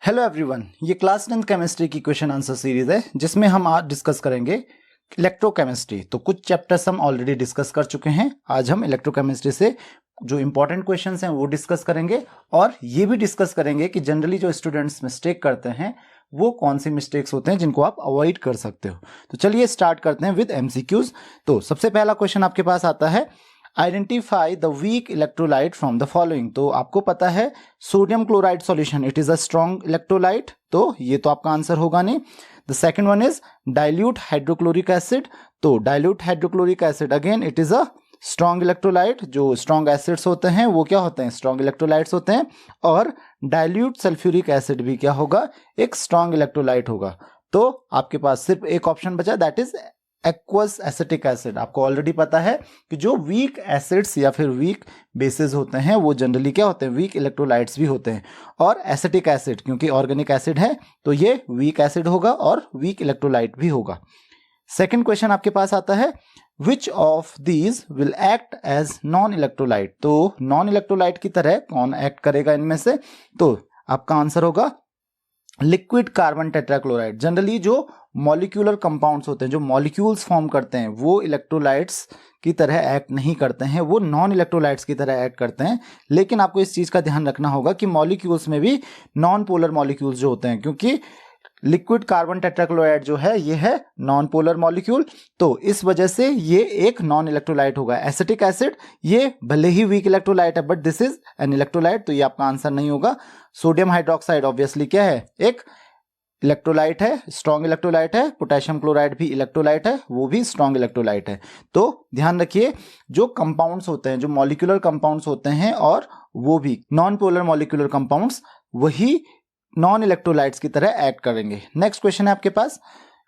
Hello everyone, ये class 10th chemistry की question answer series है जिसमें हम आज डिस्कस करेंगे इलेक्ट्रोकेमिस्ट्री। तो कुछ चैप्टर्स हम ऑलरेडी डिस्कस कर चुके हैं। आज हम इलेक्ट्रोकेमिस्ट्री से जो इंपॉर्टेंट क्वेश्चंस हैं वो डिस्कस करेंगे और ये भी डिस्कस करेंगे कि जनरली जो स्टूडेंट्स मिस्टेक करते हैं वो कौन सी मिस्टेक्स होते हैं जिनको आप अवॉइड कर सकते हो। तो चलिए स्टार्ट करते हैं विद एमसीक्यूज। तो सबसे पहला क्वेश्चन आपके पास आता है, identify the weak electrolyte from the following. तो आपको पता है sodium chloride solution it is a strong electrolyte, तो ये तो आपका आंसर होगा नहीं। The second one is dilute hydrochloric acid. तो dilute hydrochloric acid again it is a strong electrolyte. जो स्ट्रॉन्ग एसिड्स होते हैं वो क्या होते हैं, स्ट्रॉन्ग इलेक्ट्रोलाइट्स होते हैं। और डाइल्यूट सल्फ्यूरिक एसिड भी क्या होगा, एक स्ट्रॉन्ग इलेक्ट्रोलाइट होगा। तो आपके पास सिर्फ एक ऑप्शन बचा, that is aqueous acetic acid. आपको ऑलरेडी पता है कि जो वीक एसिड्स या फिर वीक बेसेस होते हैं वो जनरली क्या होते हैं, वीक इलेक्ट्रोलाइट्स भी होते हैं। और एसिटिक एसिड क्योंकि ऑर्गेनिक एसिड है तो ये वीक एसिड होगा और वीक इलेक्ट्रोलाइट भी होगा। सेकंड क्वेश्चन आपके पास आता है, which of these will act as non electrolyte. तो नॉन इलेक्ट्रोलाइट की तरह कौन एक्ट करेगा इनमें से, तो आपका आंसर होगा लिक्विड कार्बन टेट्राक्लोराइड। जनरली जो मॉलिक्यूलर कंपाउंड्स होते हैं, जो मॉलिक्यूल्स फॉर्म करते हैं, वो इलेक्ट्रोलाइट्स की तरह एक्ट नहीं करते हैं, वो नॉन इलेक्ट्रोलाइट्स की तरह एक्ट करते हैं। लेकिन आपको इस चीज का ध्यान रखना होगा कि मॉलिक्यूल्स में भी नॉन पोलर मॉलिक्यूल्स जो होते हैं, क्योंकि लिक्विड कार्बन टेट्राक्लोराइड जो है ये है नॉन पोलर मॉलिक्यूल, तो इस वजह से ये एक नॉन इलेक्ट्रोलाइट होगा। एसिटिक एसिड ये भले ही वीक इलेक्ट्रोलाइट है but this is an electrolyte, तो ये आपका आंसर नहीं होगा। सोडियम हाइड्रोक्साइड ऑब्वियसली क्या है, एक इलेक्ट्रोलाइट है, स्ट्रॉन्ग इलेक्ट्रोलाइट है। पोटेशियम क्लोराइड भी इलेक्ट्रोलाइट है, वो भी स्ट्रॉन्ग इलेक्ट्रोलाइट है। तो ध्यान रखिए जो कंपाउंड्स होते हैं, जो मॉलिक्यूलर कंपाउंड्स होते हैं और वो भी नॉन पोलर मॉलिक्यूलर कंपाउंड्स, वही नॉन इलेक्ट्रोलाइट्स की तरह एक्ट करेंगे। नेक्स्ट क्वेश्चन है आपके पास,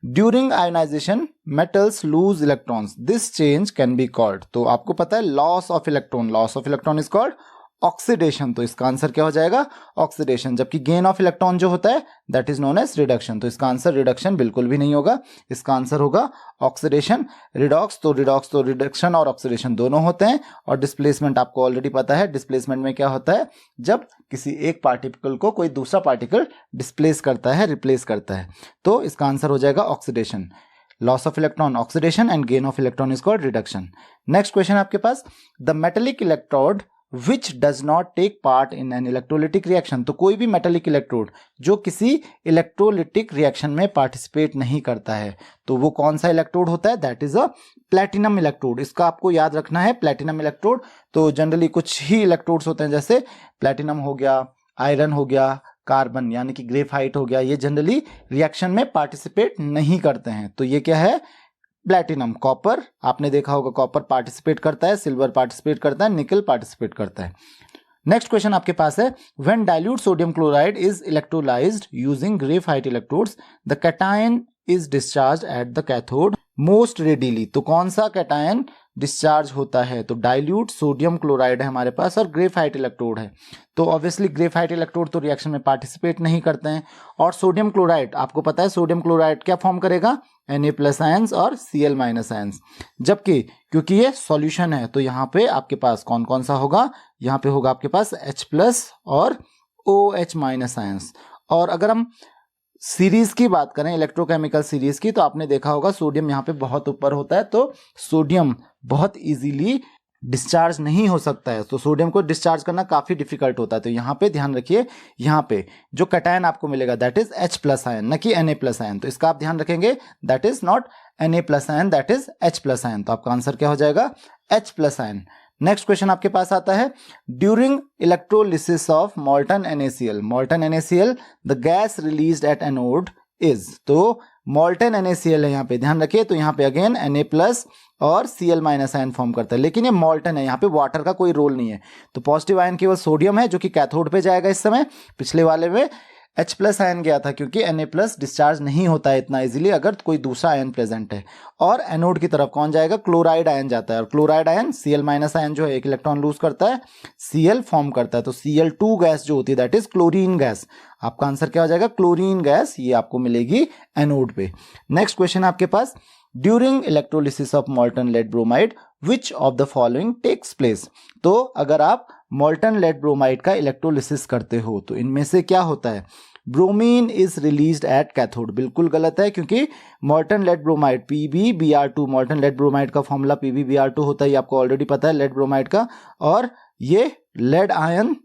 during ionization metals lose electrons, this change can be called. तो आपको पता है loss of electron, loss of electron is called oxidation. तो इसका आंसर क्या हो जाएगा, ऑक्सीडेशन। जबकि गेन ऑफ इलेक्ट्रॉन जो होता है that is known as reduction. तो इसका आंसर रिडक्शन बिल्कुल भी नहीं होगा, इसका आंसर होगा ऑक्सीडेशन। रिडॉक्स तो रिडक्शन और ऑक्सीडेशन दोनों होते हैं। और डिस्प्लेसमेंट आपको ऑलरेडी पता है, डिस्प्लेसमेंट में क्या होता है, जब किसी एक पार्टिकल को कोई दूसरा पार्टिकल डिस्प्लेस करता है, रिप्लेस करता है। तो इसका आंसर हो जाएगा oxidation. Loss of electron oxidation and gain of electron is called reduction. Next question आपके पास, the metallic electrode which does not take part in an electrolytic reaction। तो कोई भी मेटेलिक इलेक्ट्रोड जो किसी इलेक्ट्रोलिटिक रिएक्शन में पार्टिसिपेट नहीं करता है, तो वो कौन सा इलेक्ट्रोड होता है, that is a platinum electrode. इसका आपको याद रखना है, प्लेटिनम इलेक्ट्रोड। तो जनरली कुछ ही इलेक्ट्रोड्स होते हैं, जैसे प्लेटिनम हो गया, आयरन हो गया, कार्बन यानी कि ग्रेफाइट हो गया, ये जनरली रिएक्शन में पार्टिसिपेट नहीं करते हैं। तो ये क्या है, प्लैटिनम। कॉपर आपने देखा होगा, कॉपर पार्टिसिपेट करता है, सिल्वर पार्टिसिपेट करता है, निकल पार्टिसिपेट करता है। नेक्स्ट क्वेश्चन आपके पास है, when dilute sodium chloride is electrolysed using graphite electrodes the cation is discharge eight the cathode most readily. तो कौन सा कैटायन डिस्चार्ज होता है, तो डाइल्यूट सोडियम क्लोराइड है हमारे पास और ग्रेफाइट इलेक्ट्रोड है। तो ऑब्वियसली ग्रेफाइट इलेक्ट्रोड तो रिएक्शन में पार्टिसिपेट नहीं करते हैं। और सोडियम क्लोराइड आपको पता है, सोडियम क्लोराइड क्या फॉर्म करेगा, Na+ आयंस और Cl- आयंस। जबकि क्योंकि ये सॉल्यूशन है तो यहाँ पे आपके पास कौन कौन सा होगा, यहाँ पे होगा आपके पास H+ और OH- आयंस। और अगर हम सीरीज की बात करें, इलेक्ट्रोकेमिकल सीरीज की, तो आपने देखा होगा सोडियम यहाँ पे बहुत ऊपर होता है, तो सोडियम बहुत इजीली डिस्चार्ज नहीं हो सकता है। तो सोडियम को डिस्चार्ज करना काफी डिफिकल्ट होता है। तो यहाँ पे ध्यान रखिए, यहाँ पे जो कैटायन आपको मिलेगा दैट इज H+ आयन, न कि Na+ आयन। तो इसका आप ध्यान रखेंगे, that is not Na+ ion, that is H+ ion. तो आपका आंसर क्या हो जाएगा, H+ आयन। नेक्स्ट क्वेश्चन आपके पास आता है, during electrolysis of molten NaCl, molten NaCl the gas released at anode is. तो मोल्टन NaCl है यहाँ पे, ध्यान रखिए। तो यहाँ पे अगेन Na+ और Cl- आयन फॉर्म करता है, लेकिन ये मोल्टन है, यहाँ पे वाटर का कोई रोल नहीं है। तो पॉजिटिव आयन केवल सोडियम है जो कि कैथोड पे जाएगा इस समय। पिछले वाले में H+ आयन गया था क्योंकि Na+ डिस्चार्ज नहीं होता है इतना इजीली अगर कोई दूसरा आयन प्रेजेंट है। और एनोड की तरफ कौन जाएगा, क्लोराइड आयन जाता है। और क्लोराइड आयन Cl- आयन जो है एक इलेक्ट्रॉन लूज करता है, Cl फॉर्म करता है। तो Cl2 गैस जो होती है दैट इज क्लोरीन गैस। आपका आंसर क्या हो जाएगा, क्लोरीन गैस, ये आपको मिलेगी एनोड पे। नेक्स्ट क्वेश्चन आपके पास, during electrolysis of molten lead bromide which of the following takes place. तो अगर आप मोल्टन लेड ब्रोमाइड का इलेक्ट्रोलिसिस करते हो तो इनमें से क्या होता है, bromine is released at cathode, बिल्कुल गलत है, क्योंकि molten lead bromide PbBr2, molten lead bromide का फॉर्मूला PbBr2 होता है, ये आपको ऑलरेडी पता है लेड ब्रोमाइड का, और ये लेड आयन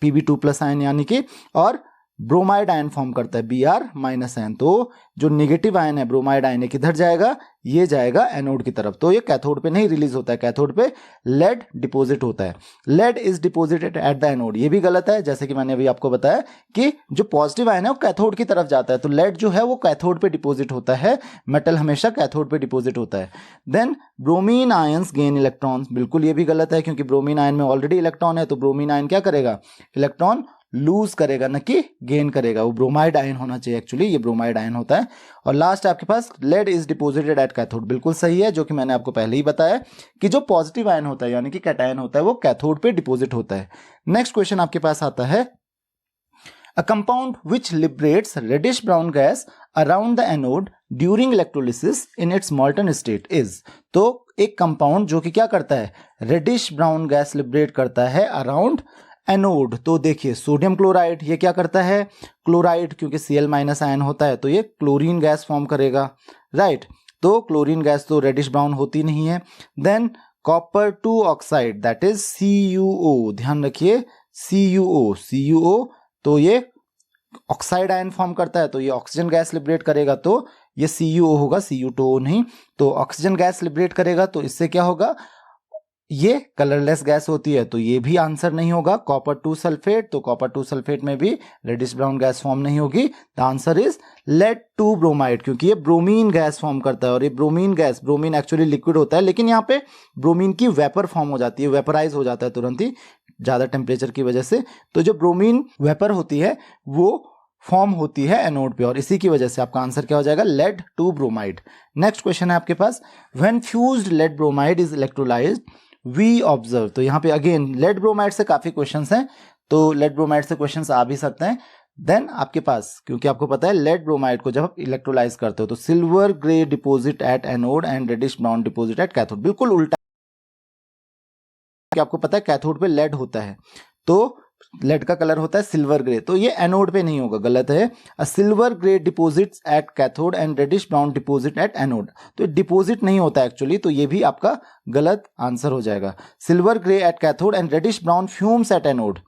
Pb2+ आयन यानी कि, और ब्रोमाइड आयन फॉर्म करता है Br- तो जो नेगेटिव आयन है ब्रोमाइड आयन किधर जाएगा, ये जाएगा एनोड की तरफ, तो ये कैथोड पे नहीं रिलीज होता है, कैथोड पे लेड डिपॉजिट होता है। Lead is deposited at the anode, ये भी गलत है, जैसे कि मैंने अभी आपको बताया कि जो पॉजिटिव आयन है वो कैथोड की तरफ जाता है, तो लेड जो है वो कैथोड पे डिपॉजिट होता है, मेटल हमेशा कैथोड पे डिपॉजिट होता है। Then bromine ions gain electrons, बिल्कुल ये भी गलत है, क्योंकि ब्रोमीन आयन में ऑलरेडी इलेक्ट्रॉन है, तो ब्रोमीन आयन क्या करेगा, इलेक्ट्रॉन लूज करेगा, न कि गेन करेगा, वो ब्रोमाइड आयन होना चाहिए, एक्चुअली ये ब्रोमाइड आयन होता है। और लास्ट आपके पास lead is deposited at cathode, बिल्कुल सही है, जो कि मैंने आपको पहले ही बताया कि जो पॉजिटिव आयन होता है यानी कि कैटायन होता है वो कैथोड पे डिपॉजिट होता है। नेक्स्ट क्वेश्चन आपके पास आता है, a compound which liberates reddish brown gas around the anode during electrolysis in its molten state is, तो एक कंपाउंड जो कि क्या करता है, रेडिश ब्राउन गैस लिबरेट करता है अराउंड एनोड, तो देखिए सोडियम क्लोराइड, ये क्या करता है, क्लोराइड, क्योंकि Cl- आयन होता है तो ये क्लोरीन गैस फॉर्म करेगा, राइट, तो क्लोरीन गैस तो रेडिश ब्राउन होती नहीं है। Than copper 2 oxide that is CuO, ध्यान रखिए CuO, तो ये ऑक्साइड आयन फॉर्म करता है, तो ये ऑक्सीजन गैस लिबरेट करेगा, तो ये CuO होगा, Cu2O नहीं, तो ऑक्सीजन गैस लिबरेट करेगा, तो इससे क्या होगा, ये कलरलेस गैस होती है, तो ये भी आंसर नहीं होगा। कॉपर 2 सल्फेट, तो कॉपर 2 सल्फेट में भी रेडिश ब्राउन गैस फॉर्म नहीं होगी, the answer is lead 2 bromide, क्योंकि ये ब्रोमीन गैस फॉर्म करता है, और ये bromine gas, bromine actually liquid होता है, लेकिन यहाँ पे ब्रोमीन की वेपर फॉर्म हो जाती है, वेपराइज हो जाता है तुरंत ही ज्यादा टेम्परेचर की वजह से, तो जो ब्रोमीन वेपर होती है वो फॉर्म होती है एनोड पे, और इसी की वजह से आपका आंसर क्या हो जाएगा, लेड 2 ब्रोमाइड। नेक्स्ट क्वेश्चन है आपके पास, when fused lead bromide is electrolysed we observe, तो यहाँ पे अगेन लेड ब्रोमाइड से काफी क्वेश्चंस हैं, तो लेड ब्रोमाइड से क्वेश्चंस आ भी सकते हैं। देन आपके पास, क्योंकि आपको पता है लेड ब्रोमाइड को जब आप इलेक्ट्रोलाइज करते हो तो silver grey deposit at anode and reddish brown deposit at cathode, बिल्कुल उल्टा, आपको पता है कैथोड पे लेड होता है, तो लेड का कलर होता है सिल्वर ग्रे, तो ये एनोड पे नहीं होगा, गलत है। A silver grey deposits at cathode and reddish brown deposit at anode, तो डिपॉजिट नहीं होता एक्चुअली, तो ये भी आपका गलत आंसर हो जाएगा। Silver grey at cathode and reddish brown fumes at anode,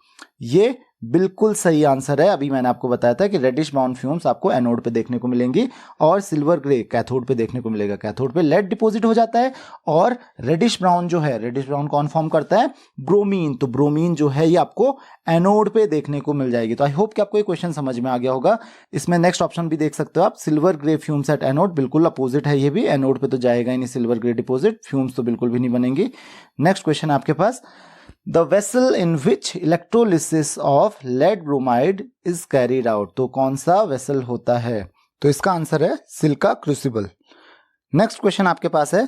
ये बिल्कुल सही आंसर है। अभी मैंने आपको बताया था कि रेडिश ब्राउन फ्यूम्स आपको एनोड पे देखने को मिलेंगी और सिल्वर ग्रे कैथोड पे देखने को मिलेगा। कैथोड पे लेड डिपॉजिट हो जाता है और रेडिश ब्राउन जो है, रेडिश ब्राउन कौन फॉर्म करता है, ब्रोमीन, तो ब्रोमीन जो है ये आपको एनोड पे देखने को मिल जाएगी। तो आई होप कि आपको ये क्वेश्चन समझ में आ गया होगा। इसमें नेक्स्ट ऑप्शन भी देख सकते हो आप, silver grey fumes at anode, बिल्कुल अपोजिट है, ये भी एनोड पे तो जाएगा ही नहीं सिल्वर ग्रे डिपॉजिट, फ्यूम्स तो बिल्कुल भी नहीं बनेंगी। नेक्स्ट क्वेश्चन आपके पास, The vessel in which electrolysis of lead bromide is carried out, तो कौन सा वेसल होता है, तो इसका आंसर है सिलिका क्रूसिबल। नेक्स्ट क्वेश्चन आपके पास है,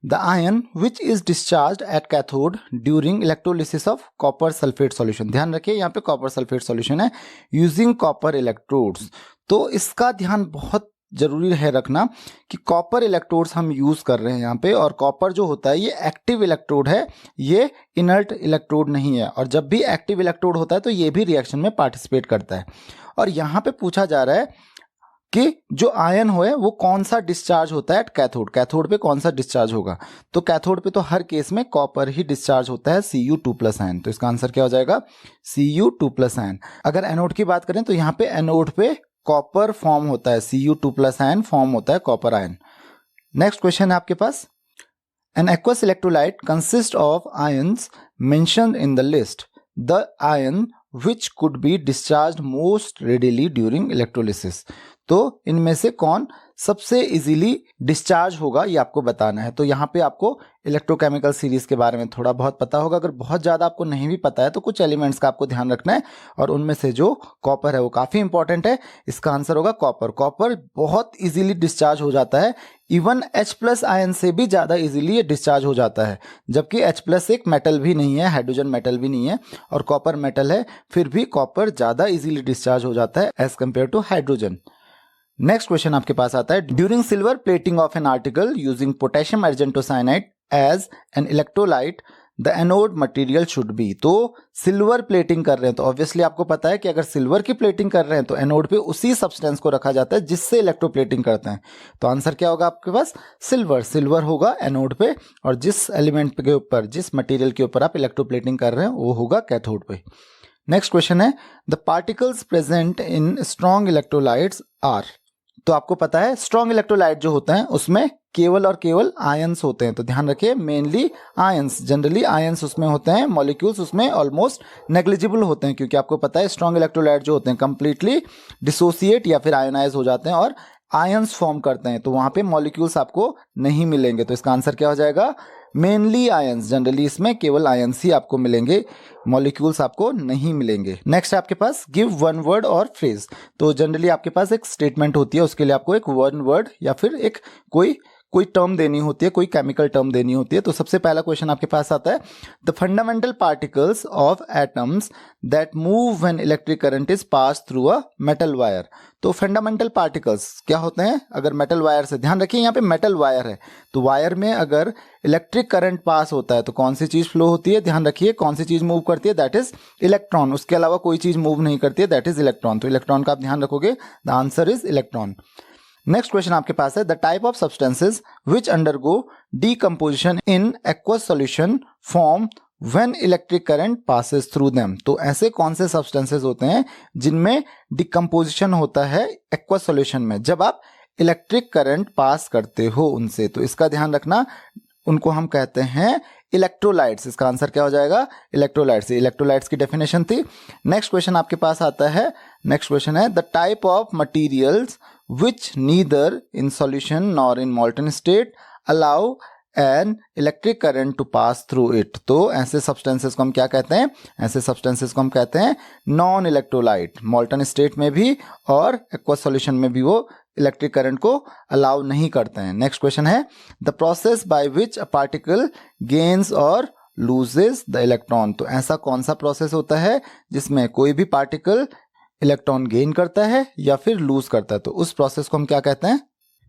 the ion which is discharged at cathode during electrolysis of copper sulfate solution, ध्यान रखिए यहाँ पे कॉपर सल्फेट सॉल्यूशन है, using copper electrodes, तो इसका ध्यान बहुत जरूरी है रखना कि कॉपर इलेक्ट्रोड्स हम यूज कर रहे हैं यहाँ पे, और कॉपर जो होता है ये एक्टिव इलेक्ट्रोड है, ये इनर्ट इलेक्ट्रोड नहीं है, और जब भी एक्टिव इलेक्ट्रोड होता है तो ये भी रिएक्शन में पार्टिसिपेट करता है। और यहाँ पे पूछा जा रहा है कि जो आयन हो है वो कौन सा डिस्चार्ज होता है कैथोड, कैथोड पे कौन सा डिस्चार्ज होगा, तो कैथोड पे तो हर केस में कॉपर ही डिस्चार्ज होता है, Cu2+ आयन, तो इसका आंसर क्या हो जाएगा, Cu2+ आयन। अगर एनोड की बात करें तो यहाँ पे एनोड पे कॉपर फॉर्म होता है, Cu2+ आयन फॉर्म होता है कॉपर आयन। नेक्स्ट क्वेश्चन है आपके पास, an aqueous electrolyte consist of ions mentioned in the list, the ion which could be discharged most readily during electrolysis, तो इनमें से कौन सबसे इजीली डिस्चार्ज होगा ये आपको बताना है। तो यहाँ पे आपको इलेक्ट्रोकेमिकल सीरीज के बारे में थोड़ा बहुत पता होगा, अगर बहुत ज़्यादा आपको नहीं भी पता है तो कुछ एलिमेंट्स का आपको ध्यान रखना है, और उनमें से जो कॉपर है वो काफ़ी इंपॉर्टेंट है। इसका आंसर होगा कॉपर। कॉपर बहुत इजीली डिस्चार्ज हो जाता है, इवन H+ आयन से भी ज़्यादा इजीली ये डिस्चार्ज हो जाता है, जबकि H+ एक मेटल भी नहीं है, हाइड्रोजन मेटल भी नहीं है, और कॉपर मेटल है, फिर भी कॉपर ज़्यादा इजीली डिस्चार्ज हो जाता है as compare to hydrogen. Next question आपके पास आता है, during silver plating of an article using potassium argentocyanide as an electrolyte the anode material should be. तो सिल्वर प्लेटिंग कर रहे हैं तो ऑब्वियसली आपको पता है कि अगर सिल्वर की प्लेटिंग कर रहे हैं तो एनोड पे उसी सब्सटेंस को रखा जाता है जिससे इलेक्ट्रोप्लेटिंग करते हैं। तो आंसर क्या होगा आपके पास? सिल्वर। सिल्वर होगा एनोड पे और जिस एलिमेंट के ऊपर, जिस मटेरियल के ऊपर आप इलेक्ट्रोप्लेटिंग कर रहे हैं वो होगा कैथोड पे। नेक्स्ट क्वेश्चन है the particles present in strong electrolytes are. तो आपको पता है स्ट्रॉन्ग इलेक्ट्रोलाइट जो होते हैं उसमें केवल और केवल आयंस होते हैं। तो ध्यान रखिए मेनली आयंस, जनरली आयंस उसमें होते हैं, मॉलिक्यूल्स उसमें ऑलमोस्ट नेग्लिजिबल होते हैं, क्योंकि आपको पता है स्ट्रॉन्ग इलेक्ट्रोलाइट जो होते हैं कंप्लीटली डिसोसिएट या फिर आयोनाइज हो जाते हैं और आयंस फॉर्म करते हैं, तो वहां पे मॉलिक्यूल्स आपको नहीं मिलेंगे। तो इसका आंसर क्या हो जाएगा? Mainly ions. जनरली इसमें केवल आयंस ही आपको मिलेंगे, मॉलिक्यूल्स आपको नहीं मिलेंगे। नेक्स्ट है आपके पास गिव वन वर्ड और फ्रेज। तो जनरली आपके पास एक स्टेटमेंट होती है, उसके लिए आपको एक वन वर्ड या फिर एक कोई टर्म देनी होती है, कोई केमिकल टर्म देनी होती है। तो सबसे पहला क्वेश्चन आपके पास आता है the fundamental particles of atoms that move when electric current is pass through a metal wire. तो फंडामेंटल पार्टिकल्स क्या होते हैं? अगर मेटल वायर से, ध्यान रखिए यहाँ पे मेटल वायर है, तो वायर में अगर इलेक्ट्रिक करंट पास होता है तो कौन सी चीज फ्लो होती है? ध्यान रखिए कौन सी चीज मूव करती है? That is electron. उसके अलावा कोई चीज मूव नहीं करती है, दैट इज इलेक्ट्रॉन। तो इलेक्ट्रॉन का आप ध्यान रखोगे, the answer is electron. Next question आपके पास है the type of substances which undergo decomposition in aqueous solution form when electric current passes through them. तो ऐसे कौन से सब्सटेंसेस होते हैं जिनमें डिकम्पोजिशन होता है एक्वस सॉल्यूशन में, जब आप इलेक्ट्रिक करंट पास करते हो उनसे? तो इसका ध्यान रखना, उनको हम कहते हैं इलेक्ट्रोलाइट्स। इसका आंसर क्या हो जाएगा? इलेक्ट्रोलाइट्स। इलेक्ट्रोलाइट्स की डेफिनेशन थी। नेक्स्ट क्वेश्चन आपके पास आता है, नेक्स्ट क्वेश्चन है the type of materials which neither in solution nor in molten state allow an electric current to pass through it। तो ऐसे सब्सटेंसेस को हम क्या कहते हैं? ऐसे सब्सटेंसेस को हम कहते हैं नॉन इलेक्ट्रोलाइट। मॉल्टन स्टेट में भी और एक्वस सॉल्यूशन में भी वो इलेक्ट्रिक करंट को अलाउ नहीं करते हैं। नेक्स्ट क्वेश्चन है the process by which a particle gains और लूजेस द इलेक्ट्रॉन। तो ऐसा कौन सा प्रोसेस होता है जिसमें कोई भी पार्टिकल इलेक्ट्रॉन गेन करता है या फिर लूज करता है? तो उस प्रोसेस को हम क्या कहते हैं?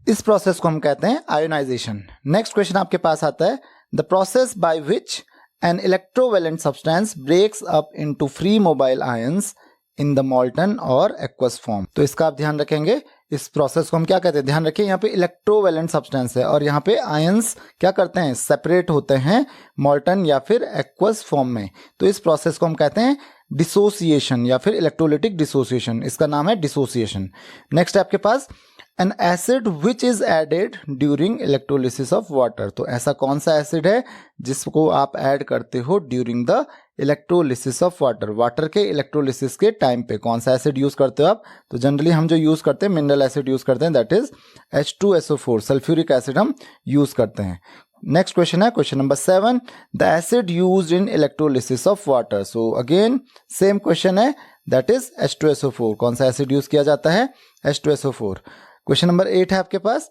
इस प्रोसेस को हम कहते हैं आयोनाइजेशन। नेक्स्ट क्वेश्चन आपके पास आता है the process by which an electrovalent substance breaks up into free mobile ions in the molten और एक्वस फॉर्म। तो इसका आप ध्यान रखेंगे, इस प्रोसेस को हम क्या कहते हैं? ध्यान रखिए यहाँ पे इलेक्ट्रोवेलेंट सब्सटेंस है और यहाँ पे आयंस क्या करते हैं? सेपरेट होते हैं मॉल्टन या फिर एक्वस फॉर्म में। तो इस प्रोसेस को हम कहते हैं डिसोसिएशन या फिर इलेक्ट्रोलिटिक डिसोसिएशन। इसका नाम है डिसोसिएशन। नेक्स्ट है आपके पास an acid which is added during electrolysis of water. तो ऐसा कौन सा एसिड है जिसको आप ऐड करते हो during the electrolysis of water? Water के इलेक्ट्रोलिसिस के टाइम पे कौन सा एसिड यूज करते हो आप? तो जनरली हम जो यूज करते हैं मिनरल एसिड यूज करते हैं, that is H2SO4 sulphuric acid हम यूज करते हैं। नेक्स्ट क्वेश्चन है question number 7 the acid used in electrolysis of water. So again same question है, दैट इज H2SO4। कौन सा एसिड यूज किया जाता है? H2SO4। क्वेश्चन नंबर 8 है आपके पास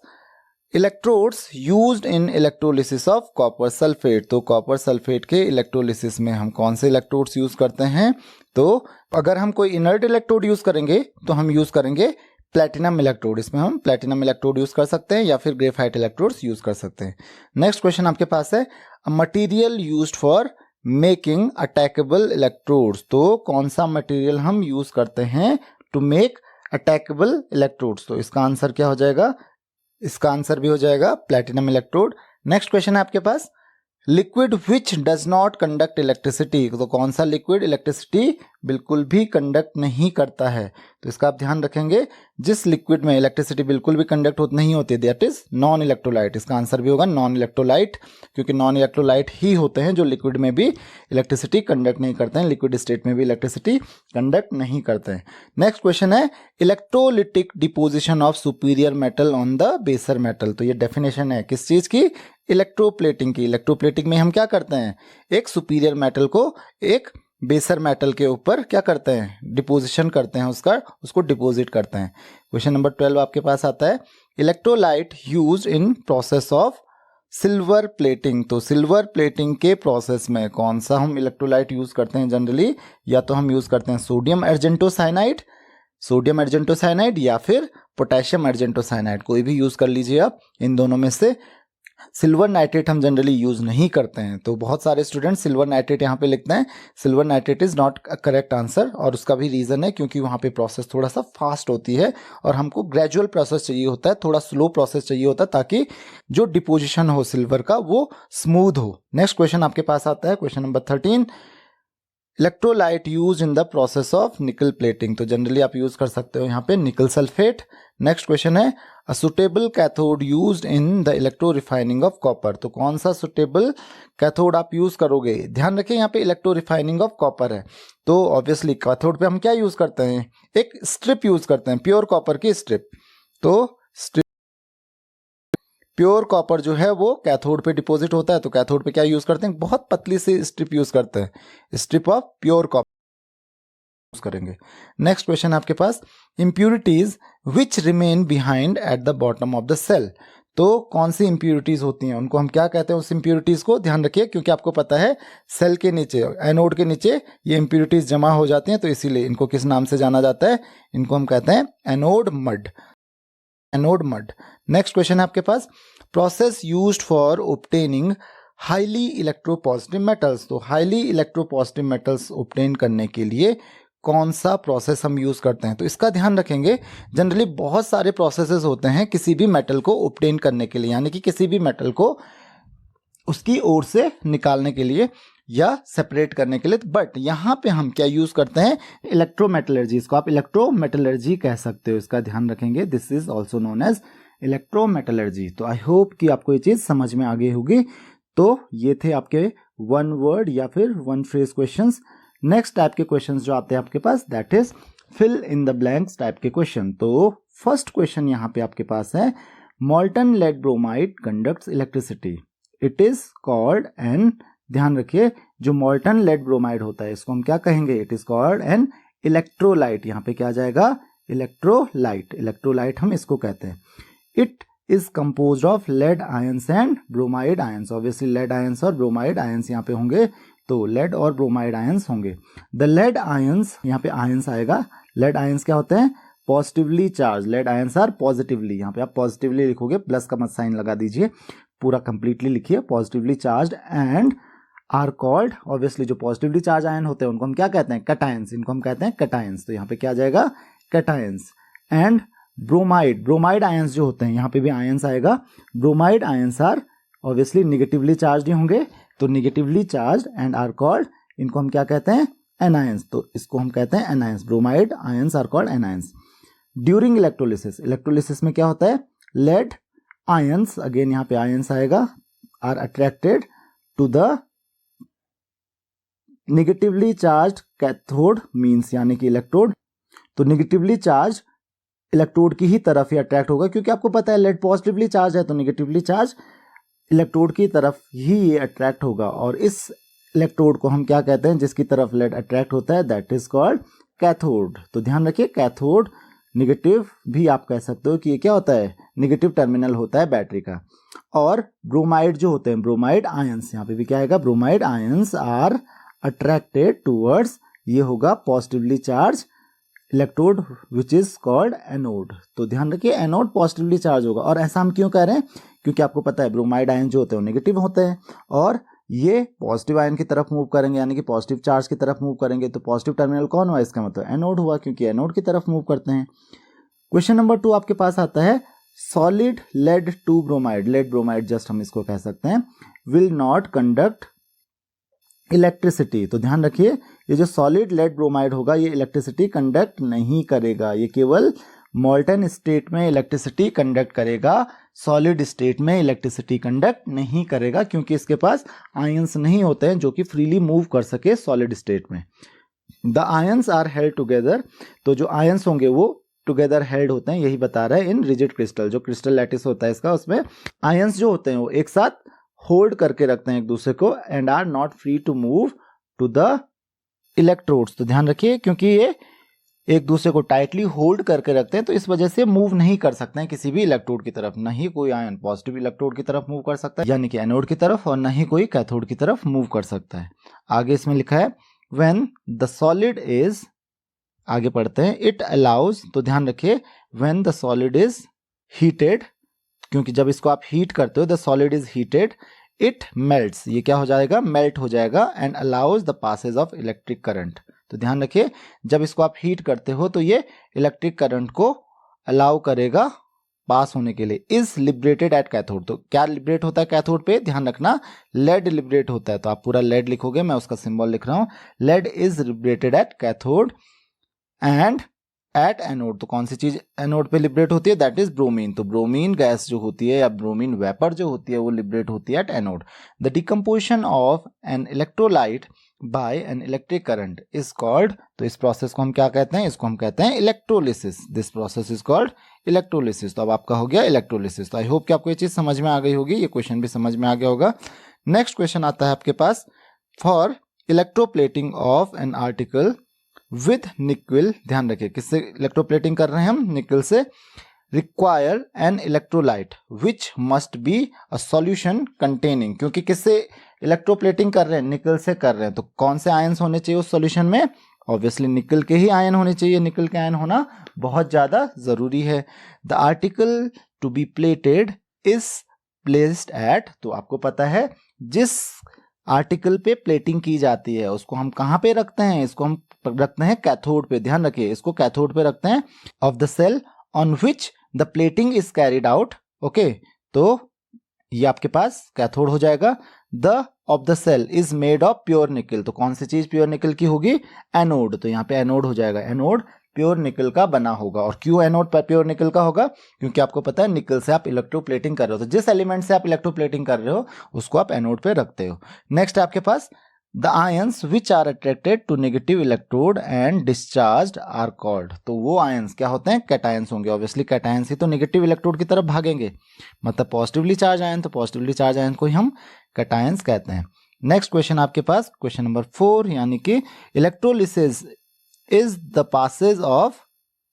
electrodes used in electrolysis of copper sulphate. तो कॉपर सल्फेट के इलेक्ट्रोलिसिस में हम कौन से इलेक्ट्रोड्स यूज करते हैं? तो अगर हम कोई इनर्ट इलेक्ट्रोड यूज करेंगे तो हम यूज करेंगे प्लैटिनम इलेक्ट्रोड। इसमें हम प्लैटिनम इलेक्ट्रोड यूज कर सकते हैं या फिर ग्रेफाइट इलेक्ट्रोड्स यूज कर सकते हैं। नेक्स्ट क्वेश्चन आपके पास है a material used for making attackable electrodes. तो कौन सा मटेरियल हम यूज करते हैं टू मेक अटैकेबल इलेक्ट्रोड्स? तो इसका आंसर क्या हो जाएगा? इसका आंसर भी हो जाएगा प्लैटिनम इलेक्ट्रोड। नेक्स्ट क्वेश्चन है आपके पास liquid which does not conduct electricity. तो कौन सा लिक्विड इलेक्ट्रिसिटी बिल्कुल भी कंडक्ट नहीं करता है? तो इसका आप ध्यान रखेंगे, जिस लिक्विड में इलेक्ट्रिसिटी बिल्कुल भी कंडक्ट नहीं होती, दैट इज नॉन इलेक्ट्रोलाइट। इसका आंसर भी होगा नॉन इलेक्ट्रोलाइट, क्योंकि नॉन इलेक्ट्रोलाइट ही होते हैं जो लिक्विड में भी इलेक्ट्रिसिटी कंडक्ट नहीं करते हैं, लिक्विड स्टेट में भी इलेक्ट्रिसिटी कंडक्ट नहीं करते हैं। नेक्स्ट क्वेश्चन है electrolytic deposition of superior metal on the बेसर मेटल। तो ये डेफिनेशन है किस चीज की? इलेक्ट्रोप्लेटिंग की। इलेक्ट्रोप्लेटिंग में हम क्या करते हैं? एक सुपीरियर मेटल को एक बेसर मेटल के ऊपर क्या करते हैं? डिपोजिशन करते हैं, उसको डिपॉजिट करते हैं। क्वेश्चन नंबर 12 आपके पास आता है electrolyte used in process of silver plating. तो सिल्वर प्लेटिंग के प्रोसेस में कौन सा हम इलेक्ट्रोलाइट यूज करते हैं जनरली? या तो हम यूज करते हैं सोडियम अर्जेंटोसाइनाइड या फिर पोटेशियम अर्जेंटोसाइनाइड, कोई भी यूज कर लीजिए आप इन दोनों में से। सिल्वर नाइट्रेट हम जनरली यूज नहीं करते हैं, तो बहुत सारे स्टूडेंट सिल्वर नाइट्रेट यहाँ पे लिखते हैं। Silver nitrate is not correct answer, और उसका भी रीजन है क्योंकि वहाँ पे प्रोसेस थोड़ा सा फास्ट होती है और हमको ग्रेजुअल प्रोसेस चाहिए होता है, थोड़ा स्लो प्रोसेस चाहिए होता है ताकि जो डिपोजिशन हो सिल्वर का वो स्मूथ हो। नेक्स्ट क्वेश्चन आपके पास आता है, question number 13, electrolyte use in the process of निकल प्लेटिंग। तो जनरली आप यूज कर सकते हो यहाँ पे निकल सल्फेट। नेक्स्ट क्वेश्चन है, a suitable cathode used in the electro refining of copper. तो कौन सा सुटेबल कैथोड आप यूज करोगे? ध्यान रखें यहाँ पे इलेक्ट्रो रिफाइनिंग ऑफ कॉपर है, तो ऑब्वियसली कैथोड पे हम क्या यूज करते हैं? एक स्ट्रिप यूज करते हैं, प्योर कॉपर की स्ट्रिप। तो प्योर कॉपर जो है वो कैथोड पे डिपॉजिट होता है, तो कैथोड पे क्या यूज करते हैं? बहुत पतली सी स्ट्रिप यूज करते हैं, strip of pure copper use करेंगे। नेक्स्ट क्वेश्चन आपके पास, impurities which remain behind at the bottom of the cell. तो कौन सी इंप्यूरिटीज होती हैं, उनको हम क्या कहते हैं? उस इंप्यूरिटीज को ध्यान रखिए क्योंकि आपको पता है सेल के नीचे, एनोड के नीचे ये इंप्यूरिटीज जमा हो जाती हैं, तो इसीलिए इनको किस नाम से जाना जाता है? इनको हम कहते हैं anode mud, anode mud. Next question है आपके पास, process used for obtaining highly electropositive metals. तो हाईली इलेक्ट्रोपॉजिटिव मेटल्स ऑब्टेन करने के लिए कौन सा प्रोसेस हम यूज करते हैं? तो इसका ध्यान रखेंगे, जनरली बहुत सारे प्रोसेसेस होते हैं किसी भी मेटल को ऑब्टेन करने के लिए, यानी कि किसी भी मेटल को उसकी ओर से निकालने के लिए या सेपरेट करने के लिए, बट यहाँ पे हम क्या यूज करते हैं? इलेक्ट्रोमेटलर्जी। इसको आप इलेक्ट्रोमेटलर्जी कह सकते हो, इसका ध्यान रखेंगे। This is also known as electrometallurgy. तो आई होप कि आपको ये चीज समझ में आ गई होगी। तो ये थे आपके वन वर्ड या फिर one phrase questions. Next type के क्वेश्चंस जो आते हैं आपके पास, that is fill in the blanks type के क्वेश्चन। तो फर्स्ट क्वेश्चन यहाँ पे आपके पास है, molten lead bromide conducts electricity, it is called an. ध्यान रखिए, जो मोल्टन लेड ब्रोमाइड होता है इसको हम क्या कहेंगे? It is called an electrolyte. यहाँ पे क्या आ जाएगा? इलेक्ट्रोलाइट। इलेक्ट्रोलाइट हम इसको कहते हैं। It is composed of lead ions and bromide ions. Obviously lead ions और ब्रोमाइड आयंस यहाँ पे होंगे, तो लेड और ब्रोमाइड आयंस होंगे। द लेड आयंस, यहाँ पे आयंस आएगा। लेड आयंस क्या होते हैं? Positively charge. Lead ions are positively, यहाँ पे आप पॉजिटिवली लिखोगे, प्लस का मत साइन लगा दीजिए, पूरा कंप्लीटली लिखिए, positively charge and are called, obviously जो पॉजिटिवली चार्ज आयन होते हैं उनको हम क्या कहते हैं? कैटायंस। इनको हम कहते हैं कैटायंस। तो यहाँ पे क्या आ जाएगा? Cations. And bromide, bromide ions जो होते हैं, यहाँ पे भी आयंस आएगा। Bromide ions are obviously negatively charge ही होंगे, तो negatively charge and are called, इनको हम क्या कहते हैं? एनायंस। तो इसको हम कहते हैं anions. Bromide ions are called anions. During electrolysis, electrolysis में क्या होता है? लेड आयंस, अगेन यहाँ पे आयंस आएगा, are attracted to the negatively charge cathode means, यानी कि इलेक्ट्रोड। तो निगेटिवली चार्ज इलेक्ट्रोड की ही तरफ ही अट्रैक्ट होगा, क्योंकि आपको पता है लेड पॉजिटिवली चार्ज है, तो निगेटिवली चार्ज इलेक्ट्रोड की तरफ ही ये अट्रैक्ट होगा। और इस इलेक्ट्रोड को हम क्या कहते हैं? जिसकी तरफ लेड अट्रैक्ट होता है, दैट इज कॉल्ड कैथोड। तो ध्यान रखिए, कैथोड निगेटिव भी आप कह सकते हो कि ये क्या होता है? निगेटिव टर्मिनल होता है बैटरी का। और ब्रोमाइड जो होते हैं, ब्रोमाइड आयंस, यहाँ पे भी क्या आएगा? Bromide ions are attracted towards, ये होगा positively charge electrode which is called anode. तो ध्यान रखिए, एनोड पॉजिटिवली चार्ज होगा। और ऐसा हम क्यों कह रहे हैं? क्योंकि आपको पता है ब्रोमाइड आयन जो होते हैं वो नेगेटिव होते हैं और ये पॉजिटिव आयन की तरफ मूव करेंगे, यानी कि पॉजिटिव चार्ज की तरफ मूव करेंगे। तो पॉजिटिव टर्मिनल कौन हुआ? इसका मतलब एनोड हुआ, क्योंकि एनोड की तरफ मूव करते हैं। क्वेश्चन नंबर 2 आपके पास आता है, solid lead two bromide, lead bromide just हम इसको कह सकते हैं, विल नॉट कंडक्ट इलेक्ट्रिसिटी। तो ध्यान रखिए, ये जो सॉलिड लेड ब्रोमाइड होगा ये इलेक्ट्रिसिटी कंडक्ट नहीं करेगा, ये केवल मोल्टन स्टेट में इलेक्ट्रिसिटी कंडक्ट करेगा, सॉलिड स्टेट में इलेक्ट्रिसिटी कंडक्ट नहीं करेगा, क्योंकि इसके पास आयंस नहीं होते हैं जो कि फ्रीली मूव कर सके सॉलिड स्टेट में। The ions are held together, तो जो आयंस होंगे वो टुगेदर हेल्ड होते हैं, यही बता रहा है इन रिजिड क्रिस्टल। जो क्रिस्टल लैटिस होता है इसका, उसमें आयंस जो होते हैं वो एक साथ होल्ड करके रखते हैं एक दूसरे को, and are not free to move to the electrodes. तो ध्यान रखिए, क्योंकि ये एक दूसरे को टाइटली होल्ड करके रखते हैं, तो इस वजह से मूव नहीं कर सकते हैं किसी भी इलेक्ट्रोड की तरफ। न ही कोई आयन पॉजिटिव इलेक्ट्रोड की तरफ मूव कर सकता है, यानी कि एनोड की तरफ, और न ही कोई कैथोड की तरफ मूव कर सकता है। आगे इसमें लिखा है व्हेन द सॉलिड इज, आगे पढ़ते हैं, इट अलाउज। तो ध्यान रखिए, when the solid is heated, क्योंकि जब इसको आप हीट करते हो, the solid is heated, it melts, ये क्या हो जाएगा, मेल्ट हो जाएगा, and allows the passage of electric current. तो ध्यान रखिए, जब इसको आप हीट करते हो तो ये इलेक्ट्रिक करंट को अलाउ करेगा पास होने के लिए। इज लिबरेटेड एट कैथोड, तो क्या लिबरेट होता है कैथोड पे, ध्यान रखना, लेड लिबरेट होता है। तो आप पूरा लेड लिखोगे, मैं उसका सिंबल लिख रहा हूं, lead is liberated at cathode and at anode, तो कौन सी चीज एनोड पे लिबरेट होती है, दैट इज ब्रोमीन। तो ब्रोमीन गैस जो होती है या ब्रोमीन वेपर जो होती है वो लिबरेट होती है at anode. The decomposition of an electrolyte by an electric current is called, तो इस प्रोसेस को हम क्या कहते हैं, इसको हम कहते हैं electrolysis. This process is called electrolysis. तो अब आपका हो गया इलेक्ट्रोलिसिस। तो आई होप कि आपको ये चीज समझ में आ गई होगी, ये क्वेश्चन भी समझ में आ गया होगा। नेक्स्ट क्वेश्चन आता है आपके पास, for electroplating of an article with nickel, ध्यान रखिए किससे इलेक्ट्रोप्लेटिंग कर रहे हैं हम, निकल से, require an electrolyte which must be a solution containing, क्योंकि किससे इलेक्ट्रोप्लेटिंग कर रहे हैं, निकल से कर रहे हैं, तो कौन से आयंस होने चाहिए उस सॉल्यूशन में, ऑब्वियसली निकल के ही आयन होने चाहिए, निकल के आयन होना बहुत ज्यादा जरूरी है। The article to be plated is placed at, तो आपको पता है जिस आर्टिकल पे प्लेटिंग की जाती है उसको हम कहाँ पे रखते हैं, इसको हम रखते हैं कैथोड पे, ध्यान रखिए इसको कैथोड पे रखते हैं, of the cell on which the plating is carried out. Okay, तो ये आपके पास कैथोड हो जाएगा। The of the cell is made of pure nickel, तो कौन सी चीज प्योर निकल की होगी, एनोड, तो यहाँ पे एनोड हो जाएगा, एनोड प्योर निकल का बना होगा। और क्यों एनोड पर प्योर निकल का होगा, क्योंकि आपको पता है निकल से आप इलेक्ट्रोप्लेटिंग कर रहे हो, तो जिस एलिमेंट से आप इलेक्ट्रोप्लेटिंग कर रहे हो उसको आप एनोड पे रखते हो। नेक्स्ट आपके पास, the ions which are attracted to negative electrode and discharge are called, तो वो आयंस क्या होते हैं, कैटायंस होंगे। ऑब्वियसली कैटायंस ही तो नेगेटिव इलेक्ट्रोड की तरफ भागेंगे, मतलब पॉजिटिवली चार्ज आयन, तो पॉजिटिवली चार्ज आयन को ही हम कैटायंस कहते हैं। नेक्स्ट क्वेश्चन आपके पास, क्वेश्चन नंबर 4, यानी कि electrolysis is the passage of,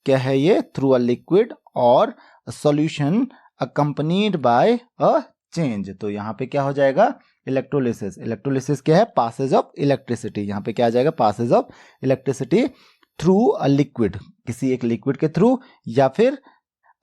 क्या है ये, थ्रू अ लिक्विड और solution accompanied by a change. तो यहाँ पे क्या हो जाएगा, इलेक्ट्रोलिसिस, इलेक्ट्रोलिसिस क्या है, पासेज ऑफ इलेक्ट्रिसिटी, यहाँ पे क्या आ जाएगा, passage of electricity through a liquid, किसी एक लिक्विड के थ्रू, या फिर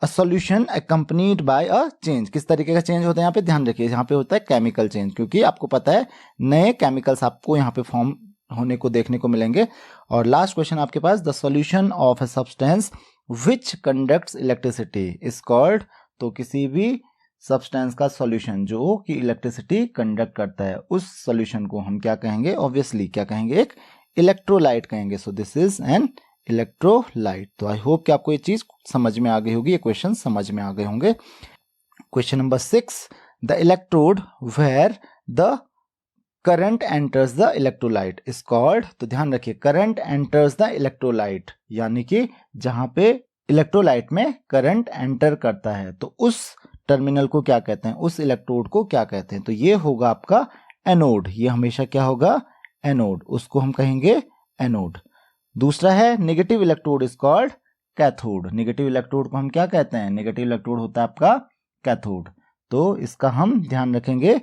a solution accompanied by a change. किस तरीके का चेंज होता है यहाँ पे, ध्यान रखिए यहाँ पे होता है केमिकल चेंज, क्योंकि आपको पता है नए केमिकल्स आपको यहाँ पे फॉर्म होने को देखने को मिलेंगे। और लास्ट क्वेश्चन आपके पास, the solution of a substance which conducts electricity is called, तो किसी भी सब्सटेंस का सॉल्यूशन जो कि इलेक्ट्रिसिटी कंडक्ट करता है उस सॉल्यूशन को हम क्या कहेंगे, ऑब्वियसली क्या कहेंगे, एक इलेक्ट्रोलाइट कहेंगे। So this is an electrolyte. तो आई होप कि आपको ये चीज समझ में आ गई होगी, ये क्वेश्चन समझ में आ गए होंगे। Question number 6, the electrode where the current enters the electrolyte is called, तो ध्यान रखिए करंट एंटर्स द इलेक्ट्रोलाइट, यानी कि जहां पे इलेक्ट्रोलाइट में करंट एंटर करता है तो उस टर्मिनल को क्या कहते हैं, उस इलेक्ट्रोड को क्या कहते हैं, तो ये होगा आपका एनोड, ये हमेशा क्या होगा, एनोड, उसको हम कहेंगे एनोड। दूसरा है negative electrode is called cathode, negative electrode को हम क्या कहते हैं, नेगेटिव इलेक्ट्रोड होता है आपका कैथोड। तो इसका हम ध्यान रखेंगे,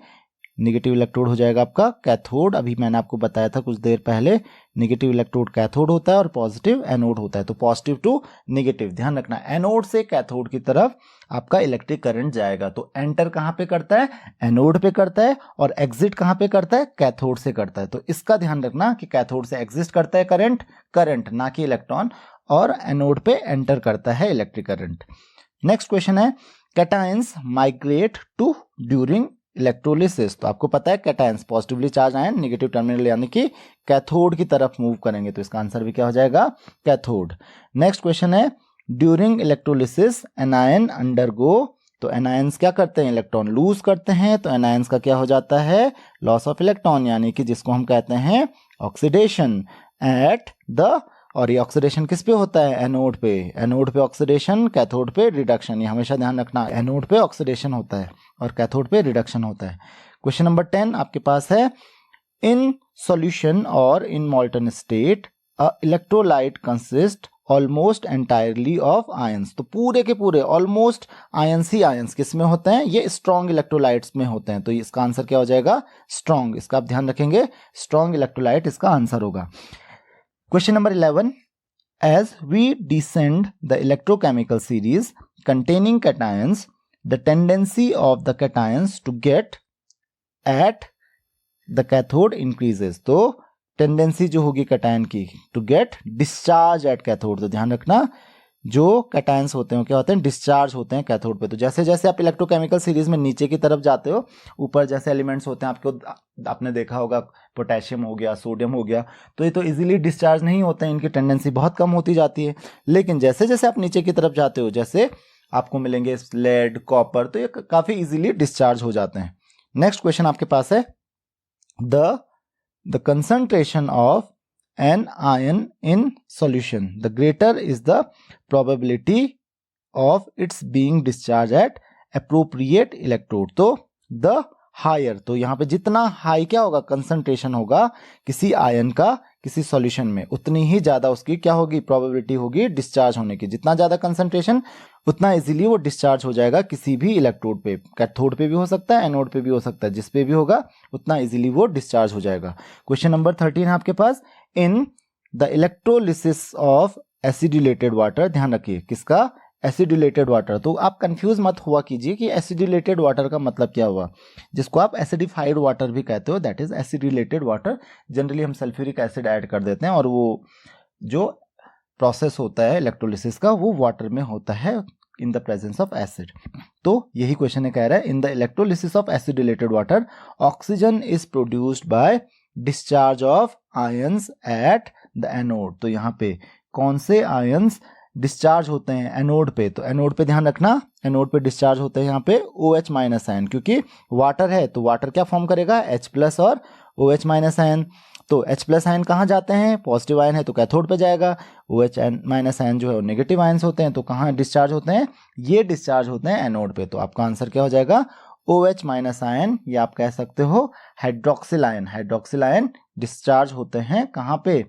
नेगेटिव इलेक्ट्रोड हो जाएगा आपका कैथोड। अभी मैंने आपको बताया था कुछ देर पहले, नेगेटिव इलेक्ट्रोड कैथोड होता है और पॉजिटिव एनोड होता है। तो पॉजिटिव टू नेगेटिव, ध्यान रखना, एनोड से कैथोड की तरफ आपका इलेक्ट्रिक करंट जाएगा। तो एंटर कहां पे करता है, एनोड पे करता है, और एग्जिट कहां पे करता है, कैथोड से करता है। तो इसका ध्यान रखना कि कैथोड से एग्जिस्ट करता है करंट ना कि इलेक्ट्रॉन, और एनोड पे एंटर करता है इलेक्ट्रिक करंट। नेक्स्ट क्वेश्चन है, cations migrate to during electrolysis, तो आपको पता है cations positively charge ion negative terminal यानी कि कैथोड की तरफ मूव करेंगे, तो इसका आंसर भी क्या हो जाएगा, कैथोड। नेक्स्ट क्वेश्चन है, ड्यूरिंग इलेक्ट्रोलिसिस एनायन अंडरगो, तो एनायंस क्या करते हैं, इलेक्ट्रॉन लूज करते हैं, तो एनायंस का क्या हो जाता है, लॉस ऑफ इलेक्ट्रॉन, यानी कि जिसको हम कहते हैं ऑक्सीडेशन एट द, और ये ऑक्सीडेशन किस पे होता है, एनोड पे, एनोड पे ऑक्सीडेशन, कैथोड पे रिडक्शन, ये हमेशा ध्यान रखना, एनोड पे ऑक्सीडेशन होता है और कैथोड पे रिडक्शन होता है। क्वेश्चन नंबर 10 आपके पास है, इन सॉल्यूशन और in molten state a electrolyte consist almost entirely of ions, तो पूरे के पूरे ऑलमोस्ट आयंस ही आयंस किस में होते हैं, ये स्ट्रॉन्ग इलेक्ट्रोलाइट्स में होते हैं। तो इसका आंसर क्या हो जाएगा, स्ट्रॉन्ग, इसका आप ध्यान रखेंगे, स्ट्रॉन्ग इलेक्ट्रोलाइट इसका आंसर होगा। Question number 11, as we descend the electrochemical series containing cations, the tendency of the cations to get at the cathode increases. तो टेंडेंसी जो होगी कैटायन की to get discharge at cathode, तो ध्यान रखना जो कैटायंस होते हैं क्या होते हैं, डिस्चार्ज होते हैं कैथोड पे। तो जैसे जैसे आप इलेक्ट्रोकेमिकल सीरीज में नीचे की तरफ जाते हो, ऊपर जैसे एलिमेंट्स होते हैं आपको, आपने देखा होगा पोटेशियम हो गया, सोडियम हो गया, तो ये तो इजीली डिस्चार्ज नहीं होते हैं, इनकी टेंडेंसी बहुत कम होती जाती है। लेकिन जैसे जैसे आप नीचे की तरफ जाते हो, जैसे आपको मिलेंगे लेड, कॉपर, तो ये काफी इजीली डिस्चार्ज हो जाते हैं। नेक्स्ट क्वेश्चन आपके पास है the concentration of an ion in solution, the greater is the probability of its being discharged at appropriate electrode। तो the higher, तो यहाँ पे जितना हाई क्या होगा, कंसंट्रेशन होगा किसी आयन का किसी सॉल्यूशन में, उतनी ही ज्यादा उसकी क्या होगी, प्रोबेबिलिटी होगी डिस्चार्ज होने की। जितना ज्यादा कंसंट्रेशन उतना इजीली वो डिस्चार्ज हो जाएगा किसी भी इलेक्ट्रोड पे, कैथोड पे भी हो सकता है, एनोड पे भी हो सकता है, जिस पे भी होगा उतना इजीली वो डिस्चार्ज हो जाएगा। क्वेश्चन नंबर 13 है आपके पास, in the electrolysis of acidulated water. ध्यान रखिए किसका, एसिडिलेटेड वाटर। तो आप कंफ्यूज मत हुआ कीजिए कि एसिडिलेटेड वाटर का मतलब क्या हुआ, जिसको आप एसिडिफाइड वाटर भी कहते हो, दैट इज एसिडिलेटेड वाटर। जनरली हम सल्फ्यूरिक एसिड ऐड कर देते हैं और वो जो प्रोसेस होता है इलेक्ट्रोलिसिस का वो वाटर में होता है in the presence of acid. तो यही क्वेश्चन है, कह रहा है in the electrolysis of acidulated water oxygen is produced by discharge of ions at the anode. तो यहाँ पे कौन से आयंस डिस्चार्ज होते हैं एनोड पे, तो एनोड पे ध्यान रखना, एनोड पे डिस्चार्ज होते हैं यहाँ पे OH माइनस आयन, क्योंकि वाटर है तो वाटर क्या फॉर्म करेगा, H प्लस और OH माइनस आयन। तो H प्लस आयन कहाँ जाते हैं, पॉजिटिव आयन है तो कैथोड पे जाएगा, OH माइनस आयन जो है नेगेटिव आयन्स होते हैं, तो कहाँ डिस्चार्ज होते हैं, ये डिस्चार्ज होते हैं एनोड पे। तो आपका आंसर क्या हो जाएगा, OH माइनस आयन, या आप कह सकते हो hydroxyl ion. Hydroxyl ion discharge होते हैं कहाँ पे,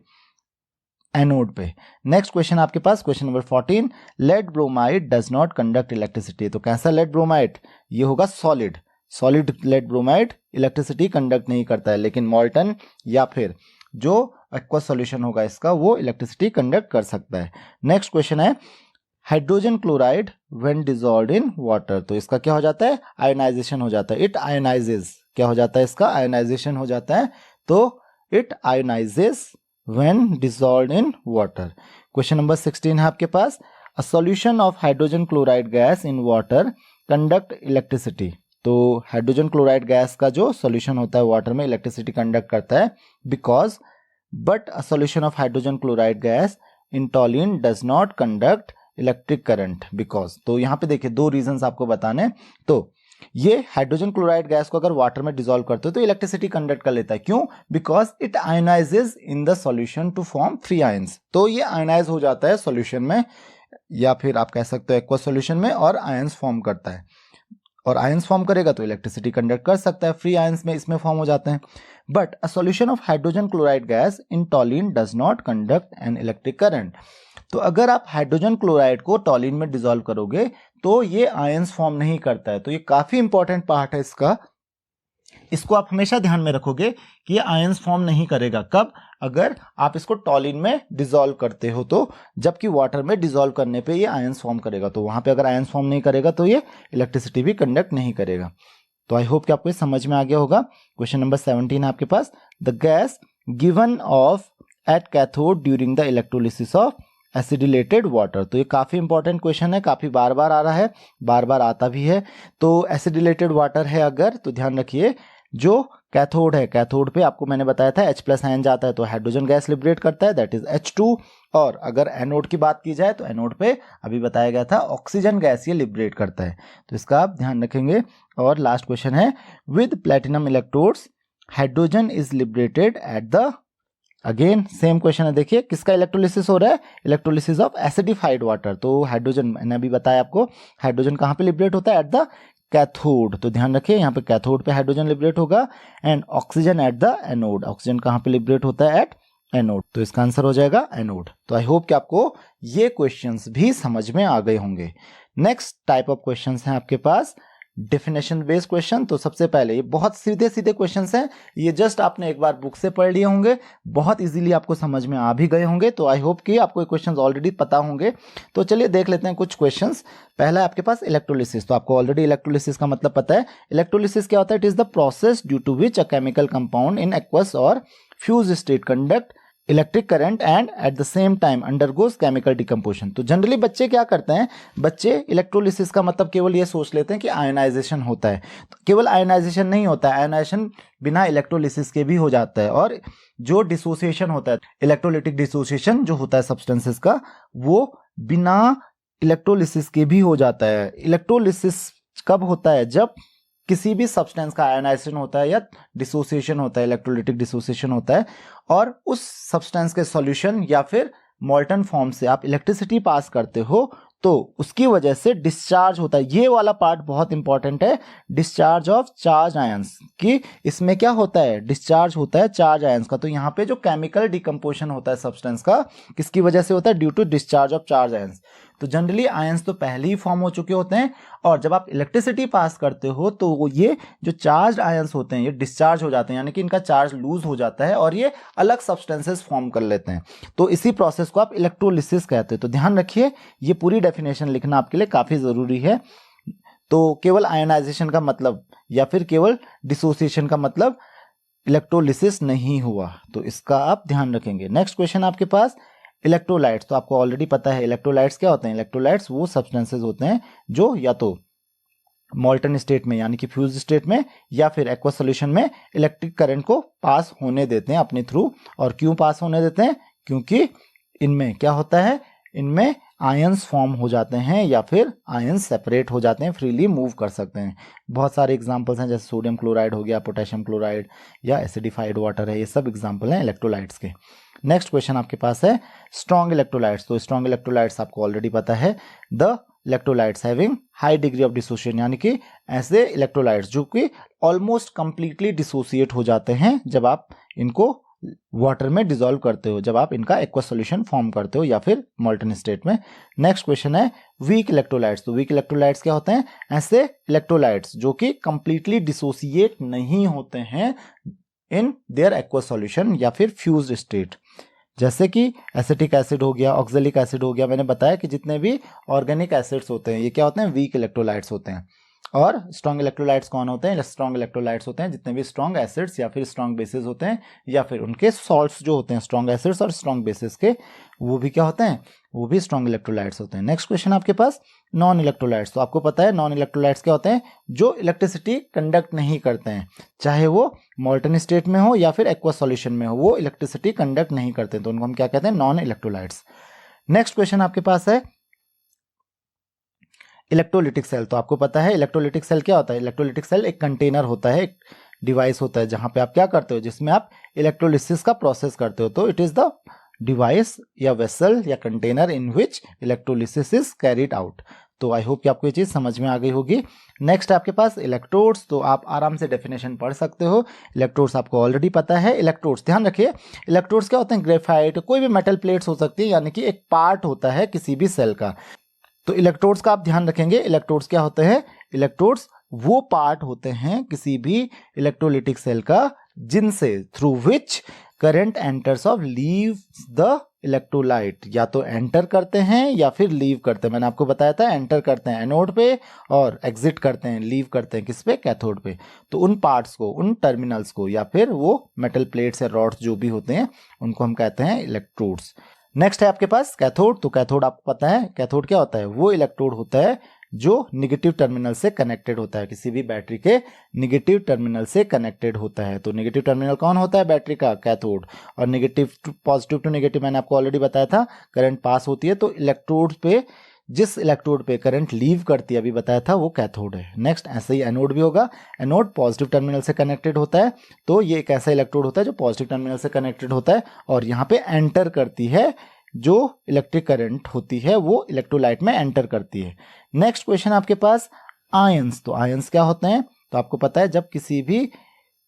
एनोड पे। नेक्स्ट क्वेश्चन आपके पास, question number 14, lead bromide does not conduct electricity. तो कैसा लेड ब्रोमाइड, ये होगा solid. Solid lead bromide electricity conduct नहीं करता है, लेकिन मॉल्टन या फिर जो एक्वा सॉल्यूशन होगा इसका वो इलेक्ट्रिसिटी कंडक्ट कर सकता है। नेक्स्ट क्वेश्चन है hydrogen chloride when dissolved in water. तो इसका क्या हो जाता है, आयोनाइजेशन हो जाता है, इट आयोनाइजेस। क्या हो जाता है इसका, आयोनाइजेशन हो जाता है। तो it ionises when dissolved in water। Question number 16 है आपके पास, a solution of hydrogen chloride gas in water conduct electricity। तो हाइड्रोजन क्लोराइड गैस का जो सॉल्यूशन होता है वाटर में इलेक्ट्रिसिटी कंडक्ट करता है, because but a solution of hydrogen chloride gas in टॉलिन does not conduct electric current because. तो यहाँ पे देखिए दो रीजंस आपको बताने। तो ये हाइड्रोजन क्लोराइड गैस को अगर वाटर में डिसॉल्व करते हो तो इलेक्ट्रिसिटी कंडक्ट कर लेता है, क्यों, because it ionises in the solution to form free ions. तो ये आयोनाइज हो जाता है सॉल्यूशन में, या फिर आप कह सकते हो एक्वा सॉल्यूशन में, और आयंस फॉर्म करता है, और आयंस फॉर्म करेगा तो इलेक्ट्रिसिटी कंडक्ट कर सकता है, फ्री आयंस में इसमें फॉर्म हो जाते हैं। But a solution of hydrogen chloride gas in टॉलिन does not conduct an electric current. तो अगर आप हाइड्रोजन क्लोराइड को टॉलिन में डिसॉल्व करोगे तो ये आयंस फॉर्म नहीं करता है। तो ये काफी इंपॉर्टेंट पार्ट है इसका, इसको आप हमेशा ध्यान में रखोगे कि ये आयंस फॉर्म नहीं करेगा। कब, अगर आप इसको टॉलिन में डिसॉल्व करते हो तो, जबकि वाटर में डिसॉल्व करने पे ये आयंस फॉर्म करेगा। तो वहां पे अगर आयंस फॉर्म नहीं करेगा तो ये इलेक्ट्रिसिटी भी कंडक्ट नहीं करेगा। तो आई होप कि आपको समझ में आ गया होगा। क्वेश्चन नंबर 17 है आपके पास, the gas given off at cathode during the electrolysis of acidulated water. तो ये काफी इंपॉर्टेंट क्वेश्चन है, काफी बार बार आ रहा है, बार बार आता भी है। तो एसिडिलेटेड वाटर है अगर, तो ध्यान रखिए जो कैथोड है, कैथोड पे आपको मैंने बताया था H प्लस आयन जाता है तो हाइड्रोजन गैस लिबरेट करता है, दैट इज H2। और अगर एनोड की बात की जाए तो एनोड पे अभी बताया गया था ऑक्सीजन गैस ये लिबरेट करता है। तो इसका आप ध्यान रखेंगे। और लास्ट क्वेश्चन है, with platinum electrodes hydrogen is liberated at the, again same question है, देखिए किसका इलेक्ट्रोलिसिस हो रहा है, इलेक्ट्रोलिसिस ऑफ एसिडिफाइड वाटर। तो हाइड्रोजन, मैंने अभी बताया आपको, हाइड्रोजन कहाँ पे लिबरेट होता है, एट द कैथोड। तो ध्यान रखिए यहाँ पे कैथोड पे हाइड्रोजन लिबरेट होगा, and oxygen eight the anode, oxygen कहाँ पे लिबरेट होता है, एट एनोड। तो इसका आंसर हो जाएगा एनोड। तो आई होप कि आपको ये क्वेश्चंस भी समझ में आ गए होंगे। नेक्स्ट टाइप ऑफ क्वेश्चंस हैं आपके पास डेफिनेशन बेस्ड क्वेश्चन। तो सबसे पहले ये बहुत सीधे सीधे क्वेश्चंस हैं, ये जस्ट आपने एक बार बुक से पढ़ लिए होंगे, बहुत इजीली आपको समझ में आ भी गए होंगे। तो आई होप कि आपको ये क्वेश्चंस ऑलरेडी पता होंगे। तो चलिए देख लेते हैं कुछ क्वेश्चंस। पहला है आपके पास इलेक्ट्रोलिसिस। तो आपको ऑलरेडी इलेक्ट्रोलिसिस का मतलब पता है। इलेक्ट्रोलिसिस क्या होता है? It is the process due to which a chemical compound in aqueous और fuse state conduct electric current and at the same time undergoes chemical decomposition. तो जनरली बच्चे क्या करते हैं, बच्चे इलेक्ट्रोलिसिस का मतलब केवल ये सोच लेते हैं कि आयोनाइजेशन होता है। तो केवल आयोनाइजेशन नहीं होता है, आयोनाइजेशन बिना इलेक्ट्रोलिसिस के भी हो जाता है। और जो डिसोसिएशन होता है, इलेक्ट्रोलिटिक डिसोसिएशन जो होता है सब्सटेंसेस का, वो बिना इलेक्ट्रोलिसिस के भी हो जाता है। इलेक्ट्रोलिसिस कब होता है? जब किसी भी सब्सटेंस का आयोनाइजेशन होता है या डिसोसिएशन होता है, इलेक्ट्रोलिटिक डिसोसिएशन होता है, और उस सब्सटेंस के सॉल्यूशन या फिर मॉल्टन फॉर्म से आप इलेक्ट्रिसिटी पास करते हो, तो उसकी वजह से डिस्चार्ज होता है। ये वाला पार्ट बहुत इंपॉर्टेंट है, डिस्चार्ज ऑफ चार्ज आयंस, कि इसमें क्या होता है? डिस्चार्ज होता है चार्ज आयंस का। तो यहाँ पे जो केमिकल डिकम्पोजिशन होता है सब्सटेंस का, किसकी वजह से होता है? Due to discharge of charge ions. तो जनरली आयंस तो पहले ही फॉर्म हो चुके होते हैं, और जब आप इलेक्ट्रिसिटी पास करते हो तो ये जो चार्ज आयंस होते हैं ये डिस्चार्ज हो जाते हैं, यानी कि इनका चार्ज लूज हो जाता है और ये अलग सब्सटेंसेस फॉर्म कर लेते हैं। तो इसी प्रोसेस को आप इलेक्ट्रोलिसिस कहते हैं। तो ध्यान रखिए, ये पूरी डेफिनेशन लिखना आपके लिए काफी जरूरी है। तो केवल आयोनाइजेशन का मतलब या फिर केवल डिसोसिएशन का मतलब इलेक्ट्रोलिसिस नहीं हुआ, तो इसका आप ध्यान रखेंगे। नेक्स्ट क्वेश्चन आपके पास इलेक्ट्रोलाइट्स। तो आपको ऑलरेडी पता है इलेक्ट्रोलाइट्स क्या होते हैं। इलेक्ट्रोलाइट्स वो सब्सटेंसेस होते हैं जो या तो मॉल्टन स्टेट में यानी कि फ्यूज स्टेट में या फिर एक्वा सॉल्यूशन में इलेक्ट्रिक करंट को पास होने देते हैं अपने थ्रू। और क्यों पास होने देते हैं? क्योंकि इनमें क्या होता है, इनमें आयंस फॉर्म हो जाते हैं या फिर आयंस सेपरेट हो जाते हैं, फ्रीली मूव कर सकते हैं। बहुत सारे एग्जांपल्स हैं, जैसे सोडियम क्लोराइड हो गया, पोटेशियम क्लोराइड या एसिडिफाइड वाटर है, ये सब एग्जांपल हैं इलेक्ट्रोलाइट्स के। नेक्स्ट क्वेश्चन आपके पास है स्ट्रॉन्ग इलेक्ट्रोलाइट्स। तो स्ट्रॉन्ग इलेक्ट्रोलाइट्स आपको ऑलरेडी पता है, the electrolytes having high degree of dissociation, यानी कि ऐसे इलेक्ट्रोलाइट्स जो कि ऑलमोस्ट कंप्लीटली डिसोसिएट हो जाते हैं जब आप इनको वाटर में डिसॉल्व करते हो, जब आप इनका एक्वा सॉल्यूशन फॉर्म करते हो या फिर मॉल्टन स्टेट में। नेक्स्ट क्वेश्चन है वीक इलेक्ट्रोलाइट्स। तो वीक इलेक्ट्रोलाइट्स क्या होते हैं? ऐसे इलेक्ट्रोलाइट्स जो कि कंप्लीटली डिसोसिएट नहीं होते हैं इन देयर एक्वा सॉल्यूशन या फिर फ्यूज्ड स्टेट, जैसे कि एसिटिक एसिड हो गया, ऑक्जेलिक एसिड हो गया। मैंने बताया कि जितने भी ऑर्गेनिक एसिड्स होते हैं ये क्या होते हैं? वीक इलेक्ट्रोलाइट्स होते हैं। और स्ट्रॉन्ग इलेक्ट्रोलाइट्स कौन होते हैं? स्ट्रॉन्ग इलेक्ट्रोलाइट्स होते हैं जितने भी स्ट्रॉन्ग एसिड्स या फिर स्ट्रॉन्ग बेसिस होते हैं या फिर उनके सॉल्ट्स जो होते हैं स्ट्रॉन्ग एसिड्स और स्ट्रॉन्ग बेसिस के, वो भी क्या होते हैं? वो भी स्ट्रॉन्ग इलेक्ट्रोलाइट्स होते हैं। नेक्स्ट क्वेश्चन आपके पास नॉन इलेक्ट्रोलाइट्स। तो आपको पता है नॉन इलेक्ट्रोलाइट्स क्या होते हैं? जो इलेक्ट्रिसिटी कंडक्ट नहीं करते हैं, चाहे वो मॉल्टन स्टेट में हो या फिर एक्वा सॉल्यूशन में हो, वो इलेक्ट्रिसिटी कंडक्ट नहीं करते, तो उनको हम क्या कहते हैं? Non electrolytes. नेक्स्ट क्वेश्चन आपके पास है इलेक्ट्रोलिटिक सेल। तो आपको पता है इलेक्ट्रोलिटिक सेल क्या होता है? इलेक्ट्रोलिटिक सेल एक कंटेनर होता है, एक डिवाइस होता है जहां पे आप क्या करते हो, जिसमें आप इलेक्ट्रोलिसिस का प्रोसेस करते हो। तो इट इज द डिवाइस या वेसल या container in which electrolysis is carried out. तो आई होप कि आपको ये चीज समझ में आ गई होगी। नेक्स्ट आपके पास इलेक्ट्रोड्स। तो आप आराम से डेफिनेशन पढ़ सकते हो। इलेक्ट्रोड्स आपको ऑलरेडी पता है। इलेक्ट्रोड्स ध्यान रखिए, इलेक्ट्रोड्स क्या होते हैं? ग्रेफाइट, कोई भी मेटल प्लेट्स हो सकती है, यानी कि एक पार्ट होता है किसी भी सेल का। तो इलेक्ट्रोड्स का आप ध्यान रखेंगे। इलेक्ट्रोड्स क्या होते हैं? इलेक्ट्रोड्स वो पार्ट होते हैं किसी भी इलेक्ट्रोलिटिक सेल का जिनसे through which current enters of leave the electrolyte, या तो एंटर करते हैं या फिर लीव करते हैं। मैंने आपको बताया था एंटर करते हैं एनोड पे और एग्जिट करते हैं, लीव करते हैं किस पे? कैथोड पे। तो उन पार्ट्स को, उन टर्मिनल्स को या फिर वो मेटल प्लेट्स या रॉड्स जो भी होते हैं उनको हम कहते हैं इलेक्ट्रोड्स। नेक्स्ट है आपके पास कैथोड। तो कैथोड आपको पता है कैथोड क्या होता है? वो इलेक्ट्रोड होता है जो निगेटिव टर्मिनल से कनेक्टेड होता है, किसी भी बैटरी के निगेटिव टर्मिनल से कनेक्टेड होता है। तो निगेटिव टर्मिनल कौन होता है बैटरी का? कैथोड। और निगेटिव पॉजिटिव टू निगेटिव मैंने आपको ऑलरेडी बताया था, करंट पास होती है। तो इलेक्ट्रोड पे, जिस इलेक्ट्रोड पे करंट लीव करती है, अभी बताया था, वो कैथोड है। नेक्स्ट ऐसे ही एनोड भी होगा। एनोड पॉजिटिव टर्मिनल से कनेक्टेड होता है, तो ये एक ऐसा इलेक्ट्रोड होता है जो पॉजिटिव टर्मिनल से कनेक्टेड होता है और यहाँ पे एंटर करती है, जो इलेक्ट्रिक करंट होती है वो इलेक्ट्रोलाइट में एंटर करती है। नेक्स्ट क्वेश्चन आपके पास आयंस। तो आयंस क्या होते हैं? तो आपको पता है जब किसी भी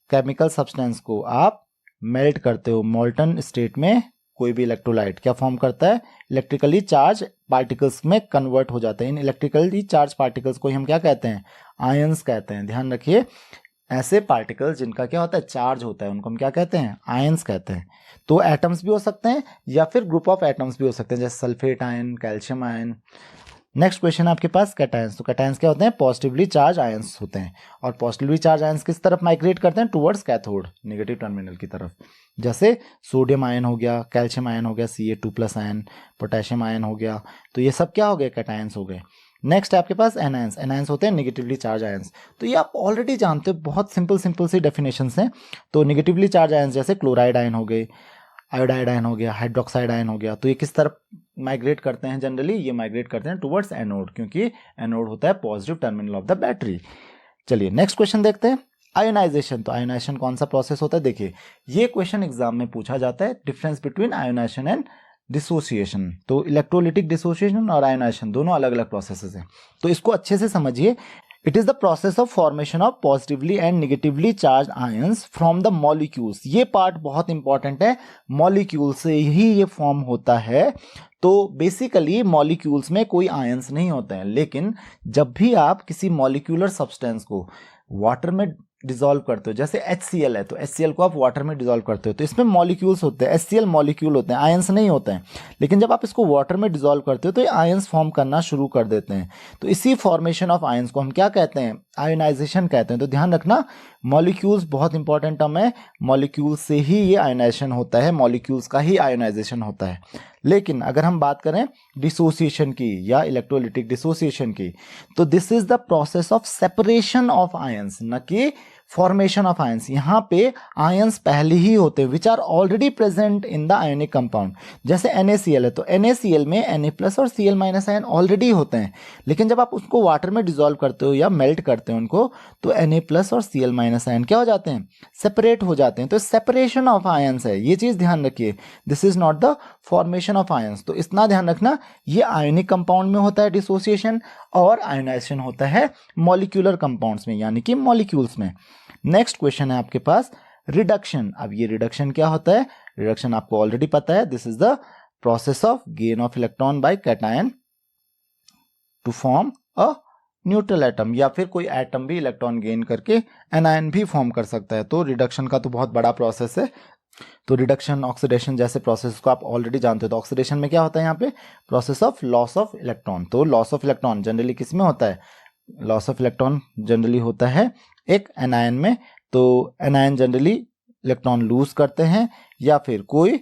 केमिकल सब्सटेंस को आप मेल्ट करते हो, मॉल्टन स्टेट में कोई भी इलेक्ट्रोलाइट क्या फॉर्म करता है, इलेक्ट्रिकली चार्ज पार्टिकल्स में कन्वर्ट हो जाते हैं। इन इलेक्ट्रिकली चार्ज पार्टिकल्स को हम क्या कहते हैं, आयंस कहते हैं। ध्यान रखिए, ऐसे पार्टिकल्स जिनका क्या होता है, चार्ज होता है, उनको हम क्या कहते हैं, आयंस कहते हैं। तो एटम्स भी हो सकते हैं या फिर ग्रुप ऑफ एटम्स भी हो सकते हैं, जैसे sulphate ion, calcium ion. Next question आपके पास कैटायंस। तो कैटायंस क्या होते हैं, पॉजिटिवली चार्ज आयंस होते हैं। और पॉजिटिवली चार्ज आयंस किस तरफ माइग्रेट करते हैं, टुवर्ड्स कैथोड, नेगेटिव टर्मिनल की तरफ। जैसे सोडियम आयन हो गया, कैल्शियम आयन हो गया, Ca2+ आयन, पोटेशियम आयन हो गया। तो ये सब क्या हो गए, कैटायंस हो गए। नेक्स्ट है आपके पास एनायंस। एनायंस होते हैं नेगेटिवली चार्ज आयंस। तो ये आप ऑलरेडी जानते हो, बहुत सिंपल सी डेफिनेशंस हैं। तो नेगेटिवली चार्ज आयंस जैसे क्लोराइड आयन हो गए, आयोडाइड आयन हो गया, हाइड्रोक्साइड आयन हो गया। तो ये किस तरफ माइग्रेट करते हैं, जनरली ये माइग्रेट करते हैं टुवर्ड्स एनोड, क्योंकि एनोड होता है positive terminal of the battery. चलिए नेक्स्ट क्वेश्चन देखते हैं, आयोनाइजेशन। तो आयोनाइजेशन कौन सा प्रोसेस होता है, देखिए ये क्वेश्चन एग्जाम में पूछा जाता है, difference between ionization and dissociation. तो इलेक्ट्रोलिटिक डिसोसिएशन और आयोनाइजेशन दोनों अलग अलग प्रोसेसेस हैं। तो इसको अच्छे से समझिए। It is the process of formation of positively and negatively charge ions from the molecules. ये पार्ट बहुत इंपॉर्टेंट है, मॉलिक्यूल से ही ये फॉर्म होता है। तो बेसिकली मॉलिक्यूल्स में कोई आयंस नहीं होते हैं, लेकिन जब भी आप किसी मॉलिक्यूलर सब्सटेंस को वाटर में डिसॉल्व करते हो, जैसे HCl है, तो HCl को आप वाटर में डिसॉल्व करते हो, तो इसमें मॉलिक्यूल्स होते हैं, HCl मॉलिक्यूल होते हैं, आयंस नहीं होते हैं। लेकिन जब आप इसको वाटर में डिसॉल्व करते हो तो ये आयंस फॉर्म करना शुरू कर देते हैं। तो इसी फॉर्मेशन ऑफ आयंस को हम क्या कहते हैं, आयोनाइजेशन कहते हैं। तो ध्यान रखना, मॉलिक्यूल्स बहुत इंपॉर्टेंट टर्म है, मॉलिक्यूल्स से ही ये आयोनाइजेशन होता है, मॉलिक्यूल्स का ही आयोनाइजेशन होता है। लेकिन अगर हम बात करें डिसोसिएशन की या इलेक्ट्रोलिटिक डिसोसिएशन की, तो this is the process of separation of ions, न कि फॉर्मेशन ऑफ आयंस। यहाँ पे आयंस पहले ही होते हैं, which are already present in the ionic compound. जैसे NaCl है, तो NaCl में Na+ और Cl- आयन ऑलरेडी होते हैं, लेकिन जब आप उसको वाटर में डिसॉल्व करते हो या मेल्ट करते हो उनको, तो Na+ और Cl- आयन क्या हो जाते हैं, सेपरेट हो जाते हैं। तो सेपरेशन ऑफ आयंस है, ये चीज ध्यान रखिए। This is not the formation of ions. तो इतना ध्यान रखना, ये आयोनिक कंपाउंड में होता है डिसोसिएशन, और आयोनाइजेशन होता है मॉलिक्यूलर कंपाउंड्स में, यानी कि मॉलिक्यूल्स में। नेक्स्ट क्वेश्चन है आपके पास रिडक्शन। अब ये रिडक्शन क्या होता है, रिडक्शन आपको ऑलरेडी पता है, this is the process of gain of electron by cation to form a neutral atom, या फिर कोई एटम भी इलेक्ट्रॉन गेन करके एनायन भी फॉर्म कर सकता है। तो रिडक्शन का तो बहुत बड़ा प्रोसेस है। तो रिडक्शन, ऑक्सीडेशन जैसे प्रोसेस को आप ऑलरेडी जानते हो। तो ऑक्सीडेशन में क्या होता है, यहाँ पे process of loss of electron. तो लॉस ऑफ इलेक्ट्रॉन जनरली किस में होता है, लॉस ऑफ इलेक्ट्रॉन जनरली होता है एक एनायन में। तो एनायन जनरली इलेक्ट्रॉन लूज करते हैं, या फिर कोई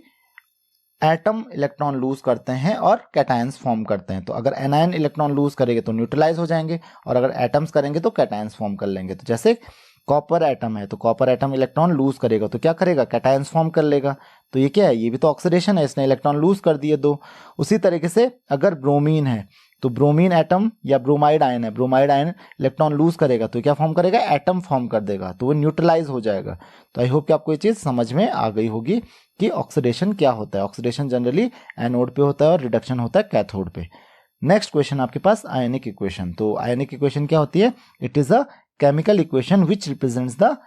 एटम इलेक्ट्रॉन लूज करते हैं और कैटायंस फॉर्म करते हैं। तो अगर एनायन इलेक्ट्रॉन लूज करेंगे तो न्यूट्रलाइज हो जाएंगे, और अगर एटम्स करेंगे तो कैटायंस फॉर्म कर लेंगे। तो जैसे कॉपर एटम है, तो कॉपर एटम इलेक्ट्रॉन लूज करेगा तो क्या करेगा, कैटायंस फॉर्म कर लेगा। तो ये क्या है, ये भी तो ऑक्सीडेशन है, इसने इलेक्ट्रॉन लूज कर दिए दो। उसी तरीके से अगर ब्रोमीन है, तो ब्रोमीन एटम या ब्रोमाइड आयन है, ब्रोमाइड आयन इलेक्ट्रॉन लूज करेगा तो क्या फॉर्म करेगा, एटम फॉर्म कर देगा, तो वो न्यूट्रलाइज हो जाएगा। तो आई होप कि आपको ये चीज समझ में आ गई होगी कि ऑक्सीडेशन क्या होता है। ऑक्सीडेशन जनरली एनोड पे होता है और रिडक्शन होता है कैथोड पे। नेक्स्ट क्वेश्चन आपके पास आयनिक इक्वेशन। तो आयनिक इक्वेशन क्या होती है, it is a chemical equation which represents the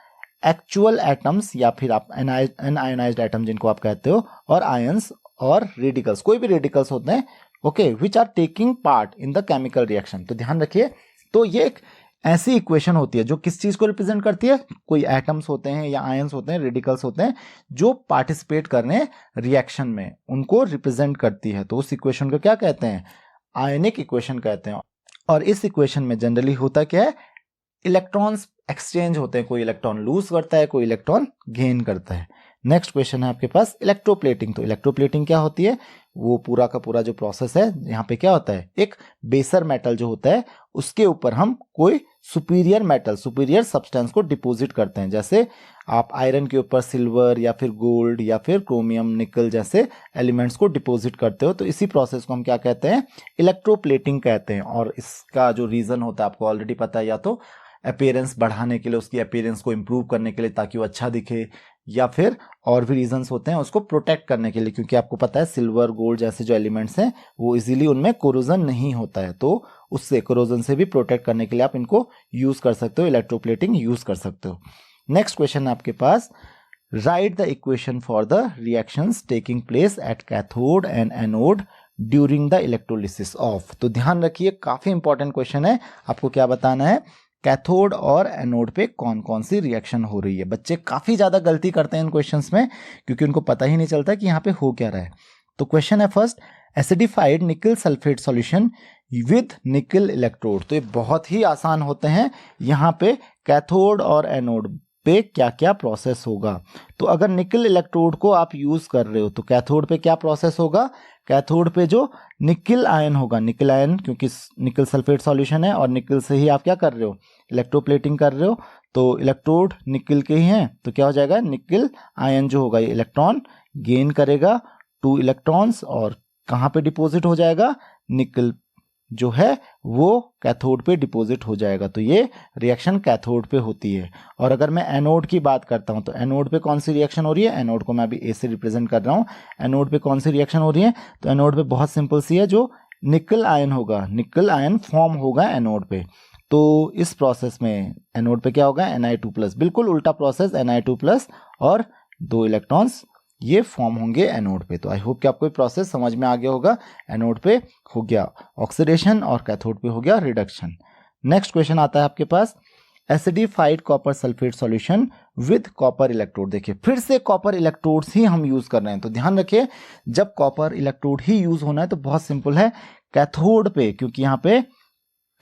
actual atoms, या फिर आप अनआयोनाइज्ड एटम जिनको आप कहते हो, और आयंस और रेडिकल्स, कोई भी रेडिकल्स होते हैं, okay, which are taking part in the chemical reaction. तो ध्यान रखिए, तो ये एक ऐसी इक्वेशन होती है जो किस चीज को रिप्रेजेंट करती है, कोई एटम्स होते हैं या आयंस होते हैं, रेडिकल्स होते हैं जो पार्टिसिपेट करने रिएक्शन में, उनको रिप्रेजेंट करती है। तो उस इक्वेशन को क्या कहते हैं, आयनिक इक्वेशन कहते हैं। और इस इक्वेशन में जनरली होता क्या है, इलेक्ट्रॉन्स एक्सचेंज होते हैं, कोई इलेक्ट्रॉन लूज करता है, कोई इलेक्ट्रॉन गेन करता है। नेक्स्ट क्वेश्चन है आपके पास इलेक्ट्रोप्लेटिंग। तो इलेक्ट्रोप्लेटिंग क्या होती है, वो पूरा का पूरा जो प्रोसेस है, यहाँ पे क्या होता है, एक बेसर मेटल जो होता है उसके ऊपर हम कोई सुपीरियर मेटल, सुपीरियर सब्सटेंस को डिपॉजिट करते हैं। जैसे आप आयरन के ऊपर सिल्वर या फिर गोल्ड या फिर क्रोमियम, निकल जैसे एलिमेंट्स को डिपॉजिट करते हो। तो इसी प्रोसेस को हम क्या कहते हैं, इलेक्ट्रोप्लेटिंग कहते हैं। और इसका जो रीजन होता है आपको ऑलरेडी पता है, या तो अपीयरेंस बढ़ाने के लिए, उसकी अपीयरेंस को इंप्रूव करने के लिए ताकि वो अच्छा दिखे, या फिर और भी रीजंस होते हैं उसको प्रोटेक्ट करने के लिए, क्योंकि आपको पता है सिल्वर गोल्ड जैसे जो एलिमेंट्स हैं वो इजीली उनमें कोरोजन नहीं होता है। तो उससे कोरोजन से भी प्रोटेक्ट करने के लिए आप इनको यूज कर सकते हो, इलेक्ट्रोप्लेटिंग यूज कर सकते हो। नेक्स्ट क्वेश्चन है आपके पास write the equation for the reactions taking place at cathode and anode during the electrolysis of. तो ध्यान रखिए, काफी इंपॉर्टेंट क्वेश्चन है। आपको क्या बताना है, कैथोड और एनोड पे कौन कौन सी रिएक्शन हो रही है। बच्चे काफी ज्यादा गलती करते हैं इन क्वेश्चंस में, क्योंकि उनको पता ही नहीं चलता कि यहाँ पे हो क्या रहा है। तो क्वेश्चन है फर्स्ट, एसिडिफाइड निकल सल्फेट सॉल्यूशन विद निकल इलेक्ट्रोड। तो ये बहुत ही आसान होते हैं। यहाँ पे कैथोड और एनोड पे क्या क्या प्रोसेस होगा। तो अगर निकल इलेक्ट्रोड को आप यूज कर रहे हो तो कैथोड पे क्या प्रोसेस होगा, कैथोड पे जो निकल आयन होगा, निकल आयन, क्योंकि निकल सल्फेट सॉल्यूशन है और निकल से ही आप क्या कर रहे हो, इलेक्ट्रोप्लेटिंग कर रहे हो, तो इलेक्ट्रोड निकल के ही हैं, तो क्या हो जाएगा, निकल आयन जो होगा ये इलेक्ट्रॉन गेन करेगा 2 इलेक्ट्रॉन्स और कहाँ पे डिपॉजिट हो जाएगा, निकल जो है वो कैथोड पे डिपॉजिट हो जाएगा। तो ये रिएक्शन कैथोड पे होती है। और अगर मैं एनोड की बात करता हूं तो एनोड पे कौन सी रिएक्शन हो रही है, एनोड को मैं अभी ए से रिप्रेजेंट कर रहा हूं, एनोड पे कौन सी रिएक्शन हो रही है, तो एनोड पे बहुत सिंपल सी है, जो निकल आयन होगा, निकल आयन फॉर्म होगा एनोड पे। तो इस प्रोसेस में एनोड पे क्या होगा, Na2+, बिल्कुल उल्टा प्रोसेस, Na2+ और 2 इलेक्ट्रॉन्स ये फॉर्म होंगे एनोड पे। तो आई होप कि आपको ये प्रोसेस समझ में आ गया होगा। एनोड पे हो गया ऑक्सीडेशन और कैथोड पे हो गया रिडक्शन। नेक्स्ट क्वेश्चन आता है आपके पास, acidified copper sulphate solution with copper electrode. देखिए फिर से कॉपर इलेक्ट्रोड्स ही हम यूज कर रहे हैं। तो ध्यान रखिए, जब कॉपर इलेक्ट्रोड ही यूज होना है तो बहुत सिंपल है, कैथोड पे, क्योंकि यहाँ पे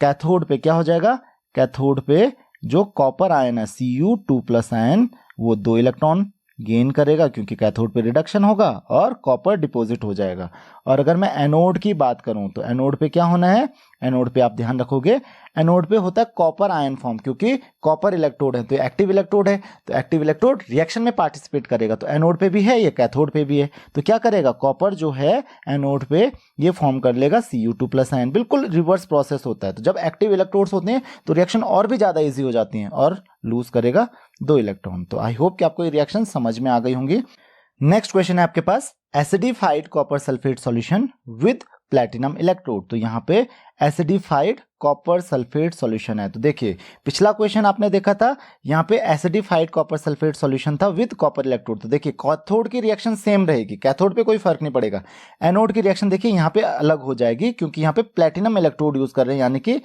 कैथोड पे क्या हो जाएगा, कैथोड पे जो कॉपर आयन है Cu2+ आयन वो 2 इलेक्ट्रॉन गेन करेगा, क्योंकि कैथोड पे रिडक्शन होगा और कॉपर डिपॉजिट हो जाएगा। और अगर मैं एनोड की बात करूं तो एनोड पे क्या होना है, एनोड पे आप ध्यान रखोगे, एनोड पे होता है कॉपर आयन फॉर्म, क्योंकि कॉपर इलेक्ट्रोड है तो एक्टिव इलेक्ट्रोड है, तो एक्टिव इलेक्ट्रोड रिएक्शन में पार्टिसिपेट करेगा। तो एनोड पे भी है, ये कैथोड पे भी है, तो क्या करेगा, कॉपर जो है एनोड पे ये फॉर्म कर लेगा Cu2+ आयन। बिल्कुल रिवर्स प्रोसेस होता है। तो जब एक्टिव इलेक्ट्रोड्स होते हैं तो रिएक्शन और भी ज्यादा ईजी हो जाती है और लूज करेगा 2 इलेक्ट्रॉन। तो आई होप कि आपको ये रिएक्शन समझ में आ गई होंगी। नेक्स्ट क्वेश्चन है आपके पास, acidified copper sulphate solution with platinum electrode. तो यहाँ पे एसिडिफाइड कॉपर सल्फेट सॉल्यूशन है। तो देखिए पिछला क्वेश्चन आपने देखा था, यहाँ पे एसिडिफाइड कॉपर सल्फेट सॉल्यूशन था विद कॉपर इलेक्ट्रोड। तो देखिए कैथोड की रिएक्शन सेम रहेगी, कैथोड पे कोई फर्क नहीं पड़ेगा। एनोड की रिएक्शन देखिए यहाँ पे अलग हो जाएगी, क्योंकि यहाँ पे प्लैटिनम इलेक्ट्रोड यूज कर रहे हैं, यानी कि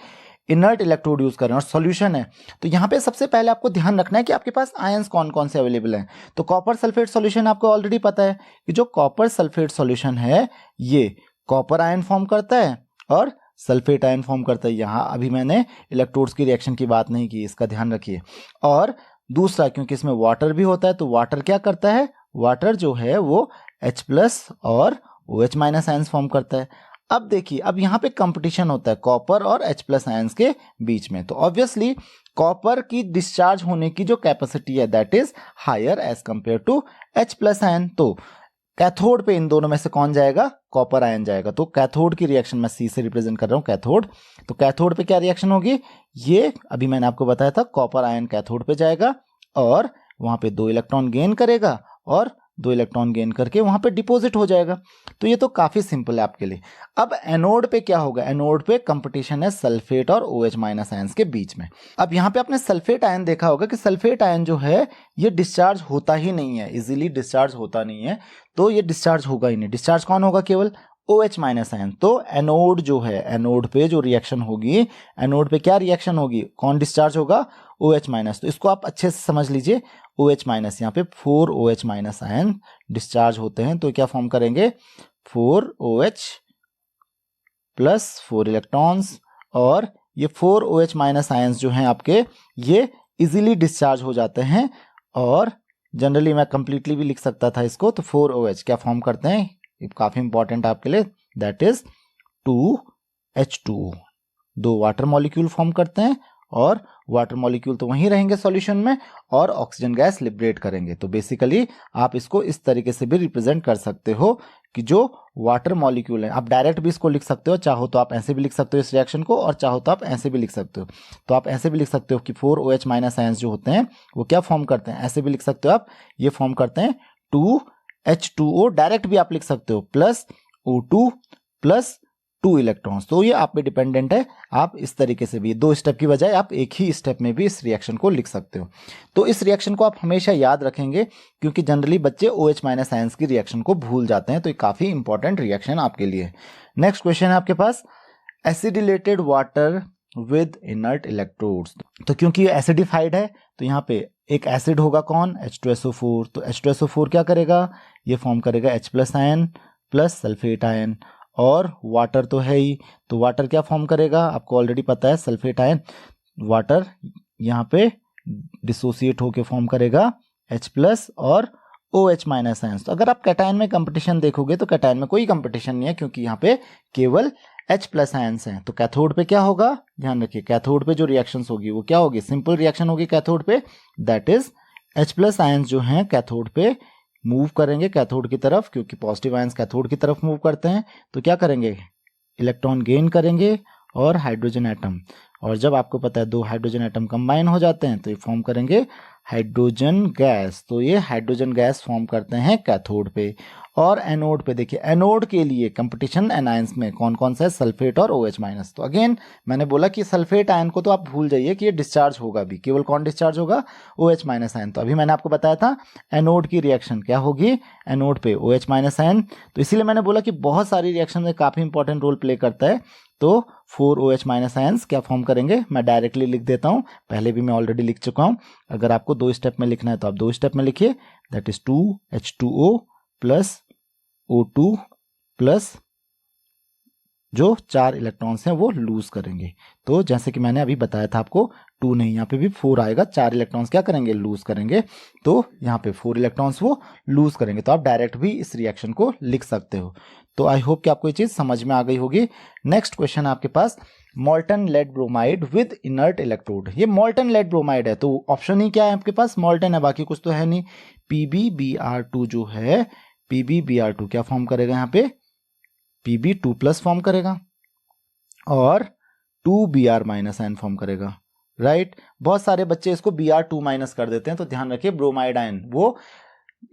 इनर्ट इलेक्ट्रोड यूज कर रहे हैं और सॉल्यूशन है। तो यहाँ पे सबसे पहले आपको ध्यान रखना है कि आपके पास आयंस कौन कौन से अवेलेबल हैं। तो कॉपर सल्फेट सॉल्यूशन आपको ऑलरेडी पता है कि जो कॉपर सल्फेट सॉल्यूशन है ये कॉपर आयन फॉर्म करता है और सल्फेट आयन फॉर्म करता है। यहाँ अभी मैंने इलेक्ट्रोड्स की रिएक्शन की बात नहीं की, इसका ध्यान रखिए। और दूसरा, क्योंकि इसमें वाटर भी होता है, तो वाटर क्या करता है, वाटर जो है वो H+ और OH- आयंस फॉर्म करता है। अब देखिए, अब यहाँ पे कंपटीशन होता है कॉपर और H+ आयंस के बीच में। तो ऑब्वियसली कॉपर की डिस्चार्ज होने की जो कैपेसिटी है that is higher as compare to H+ ion. तो कैथोड पे इन दोनों में से कौन जाएगा, कॉपर आयन जाएगा। तो कैथोड की रिएक्शन मैं C से रिप्रेजेंट कर रहा हूं, कैथोड। तो कैथोड पे क्या रिएक्शन होगी, ये अभी मैंने आपको बताया था, कॉपर आयन कैथोड पे जाएगा और वहां पे 2 इलेक्ट्रॉन गेन करेगा और 2 इलेक्ट्रॉन गेन करके वहां पे डिपॉजिट हो जाएगा। तो ये तो काफी सिंपल है आपके लिए। अब एनोड पे क्या होगा, एनोड पे कंपटीशन है सल्फेट और OH- आयंस के बीच में। अब यहाँ पे आपने सल्फेट आयन देखा होगा कि सल्फेट आयन जो है ये डिस्चार्ज होता ही नहीं है, इजीली डिस्चार्ज होता नहीं है, तो ये डिस्चार्ज होगा ही नहीं। डिस्चार्ज कौन होगा, केवल OH- आयन। तो एनोड जो है, एनोड पे जो रिएक्शन होगी, एनोड पे क्या रिएक्शन होगी, कौन डिस्चार्ज होगा, OH-। तो इसको आप अच्छे से समझ लीजिए, OH-, यहाँ पे 4 OH- आयन डिस्चार्ज होते हैं। तो क्या फॉर्म करेंगे, 4 OH प्लस 4 इलेक्ट्रॉन्स, और ये 4 OH- आयंस जो हैं आपके, ये इजीली डिस्चार्ज हो जाते हैं। और जनरली मैं कंप्लीटली भी लिख सकता था इसको, तो 4 OH क्या फॉर्म करते हैं, ये काफी इंपॉर्टेंट है आपके लिए, that is 2H2O, 2 water molecule form करते हैं और वाटर मॉलिक्यूल तो वहीं रहेंगे सॉल्यूशन में और ऑक्सीजन गैस लिबरेट करेंगे। तो बेसिकली आप इसको इस तरीके से भी रिप्रेजेंट कर सकते हो कि जो वाटर मॉलिक्यूल है, आप डायरेक्ट भी इसको लिख सकते हो, चाहो तो आप ऐसे भी लिख सकते हो इस रिएक्शन को, और चाहो तो आप ऐसे भी लिख सकते हो। तो आप ऐसे भी लिख सकते हो कि 4 OH- आयंस जो होते हैं वो क्या फॉर्म करते हैं, ऐसे भी लिख सकते हो आप, ये फॉर्म करते हैं 2H2O। डायरेक्ट भी आप लिख सकते हो प्लस O2 प्लस 2 इलेक्ट्रॉन्स। तो ये आप पे डिपेंडेंट है, आप इस तरीके से भी 2 स्टेप की बजाय आप एक ही स्टेप में भी इस रिएक्शन को लिख सकते हो। तो इस रिएक्शन को आप हमेशा याद रखेंगे, क्योंकि जनरली बच्चे OH माइनस आयंस की रिएक्शन को भूल जाते हैं, तो ये काफी इंपॉर्टेंट रिएक्शन आपके लिए। नेक्स्ट क्वेश्चन है आपके पास, एसिडिलेटेड वाटर विद इनर्ट इलेक्ट्रोड्स। तो क्योंकि ये एसिडिफाइड है तो यहाँ पे एक एसिड होगा कौन, H2SO4। तो H2SO4 क्या करेगा, ये फॉर्म करेगा H+ ion plus sulphate ion, और वाटर तो है ही, तो वाटर क्या फॉर्म करेगा, आपको ऑलरेडी पता है, सल्फेट आयन। वाटर यहाँ पे डिसोसिएट होके फॉर्म करेगा H+ और OH माइनस आयंस। तो अगर आप कैटायन में कंपटीशन देखोगे तो कैटायन में कोई कंपटीशन नहीं है, क्योंकि यहाँ पे केवल H+ आयंस हैं। तो कैथोड पे क्या होगा, ध्यान रखिए, कैथोड पे जो रिएक्शंस होगी वो क्या होगी, सिंपल रिएक्शन होगी कैथोड पे, दैट इज H+ आयंस जो हैं कैथोड पे मूव करेंगे कैथोड की तरफ, क्योंकि पॉजिटिव आयंस कैथोड की तरफ मूव करते हैं। तो क्या करेंगे, इलेक्ट्रॉन गेन करेंगे और हाइड्रोजन एटम, और जब आपको पता है 2 हाइड्रोजन एटम कंबाइन हो जाते हैं तो ये फॉर्म करेंगे हाइड्रोजन गैस। तो ये हाइड्रोजन गैस फॉर्म करते हैं कैथोड पे। और एनोड पे देखिए, एनोड के लिए कंपटीशन एनायंस में कौन कौन सा है, सल्फेट और OH माइनस। तो अगेन मैंने बोला कि सल्फेट आयन को तो आप भूल जाइए कि ये डिस्चार्ज होगा भी, केवल कौन डिस्चार्ज होगा, OH माइनस आयन। तो अभी मैंने आपको बताया था एनोड की रिएक्शन क्या होगी, एनोड पे OH माइनस आयन। तो इसीलिए मैंने बोला कि बहुत सारी रिएक्शन में काफी इंपॉर्टेंट रोल प्ले करता है। तो 4 OH माइनस आयंस क्या फॉर्म करेंगे, मैं डायरेक्टली लिख देता हूं, पहले भी मैं ऑलरेडी लिख चुका हूं। अगर आपको 2 स्टेप में लिखना है तो आप 2 स्टेप में लिखिए, that is 2H2O plus O2 plus जो 4 इलेक्ट्रॉन्स हैं वो लूज करेंगे। तो जैसे कि मैंने अभी बताया था आपको, 2 नहीं, यहाँ पे भी 4 आएगा, 4 इलेक्ट्रॉन्स क्या करेंगे, लूज करेंगे। तो यहाँ पे 4 इलेक्ट्रॉन्स वो लूज करेंगे। तो आप डायरेक्ट भी इस रिएक्शन को लिख सकते हो। तो आई होप कि आपको ये चीज समझ में आ गई होगी। नेक्स्ट क्वेश्चन आपके पास, molten lead bromide with inert electrode. ये मॉल्टन लेड ब्रोमाइड है, तो ऑप्शन ही क्या है आपके पास, मॉल्टन है, बाकी कुछ तो है नहीं। PbBr2 जो है, PbBr2 क्या फॉर्म करेगा, यहाँ पे Pb2+ फॉर्म करेगा और 2Br माइनस आयन फॉर्म करेगा, राइट। बहुत सारे बच्चे इसको Br2- कर देते हैं, तो ध्यान रखिए ब्रोमाइड आयन वो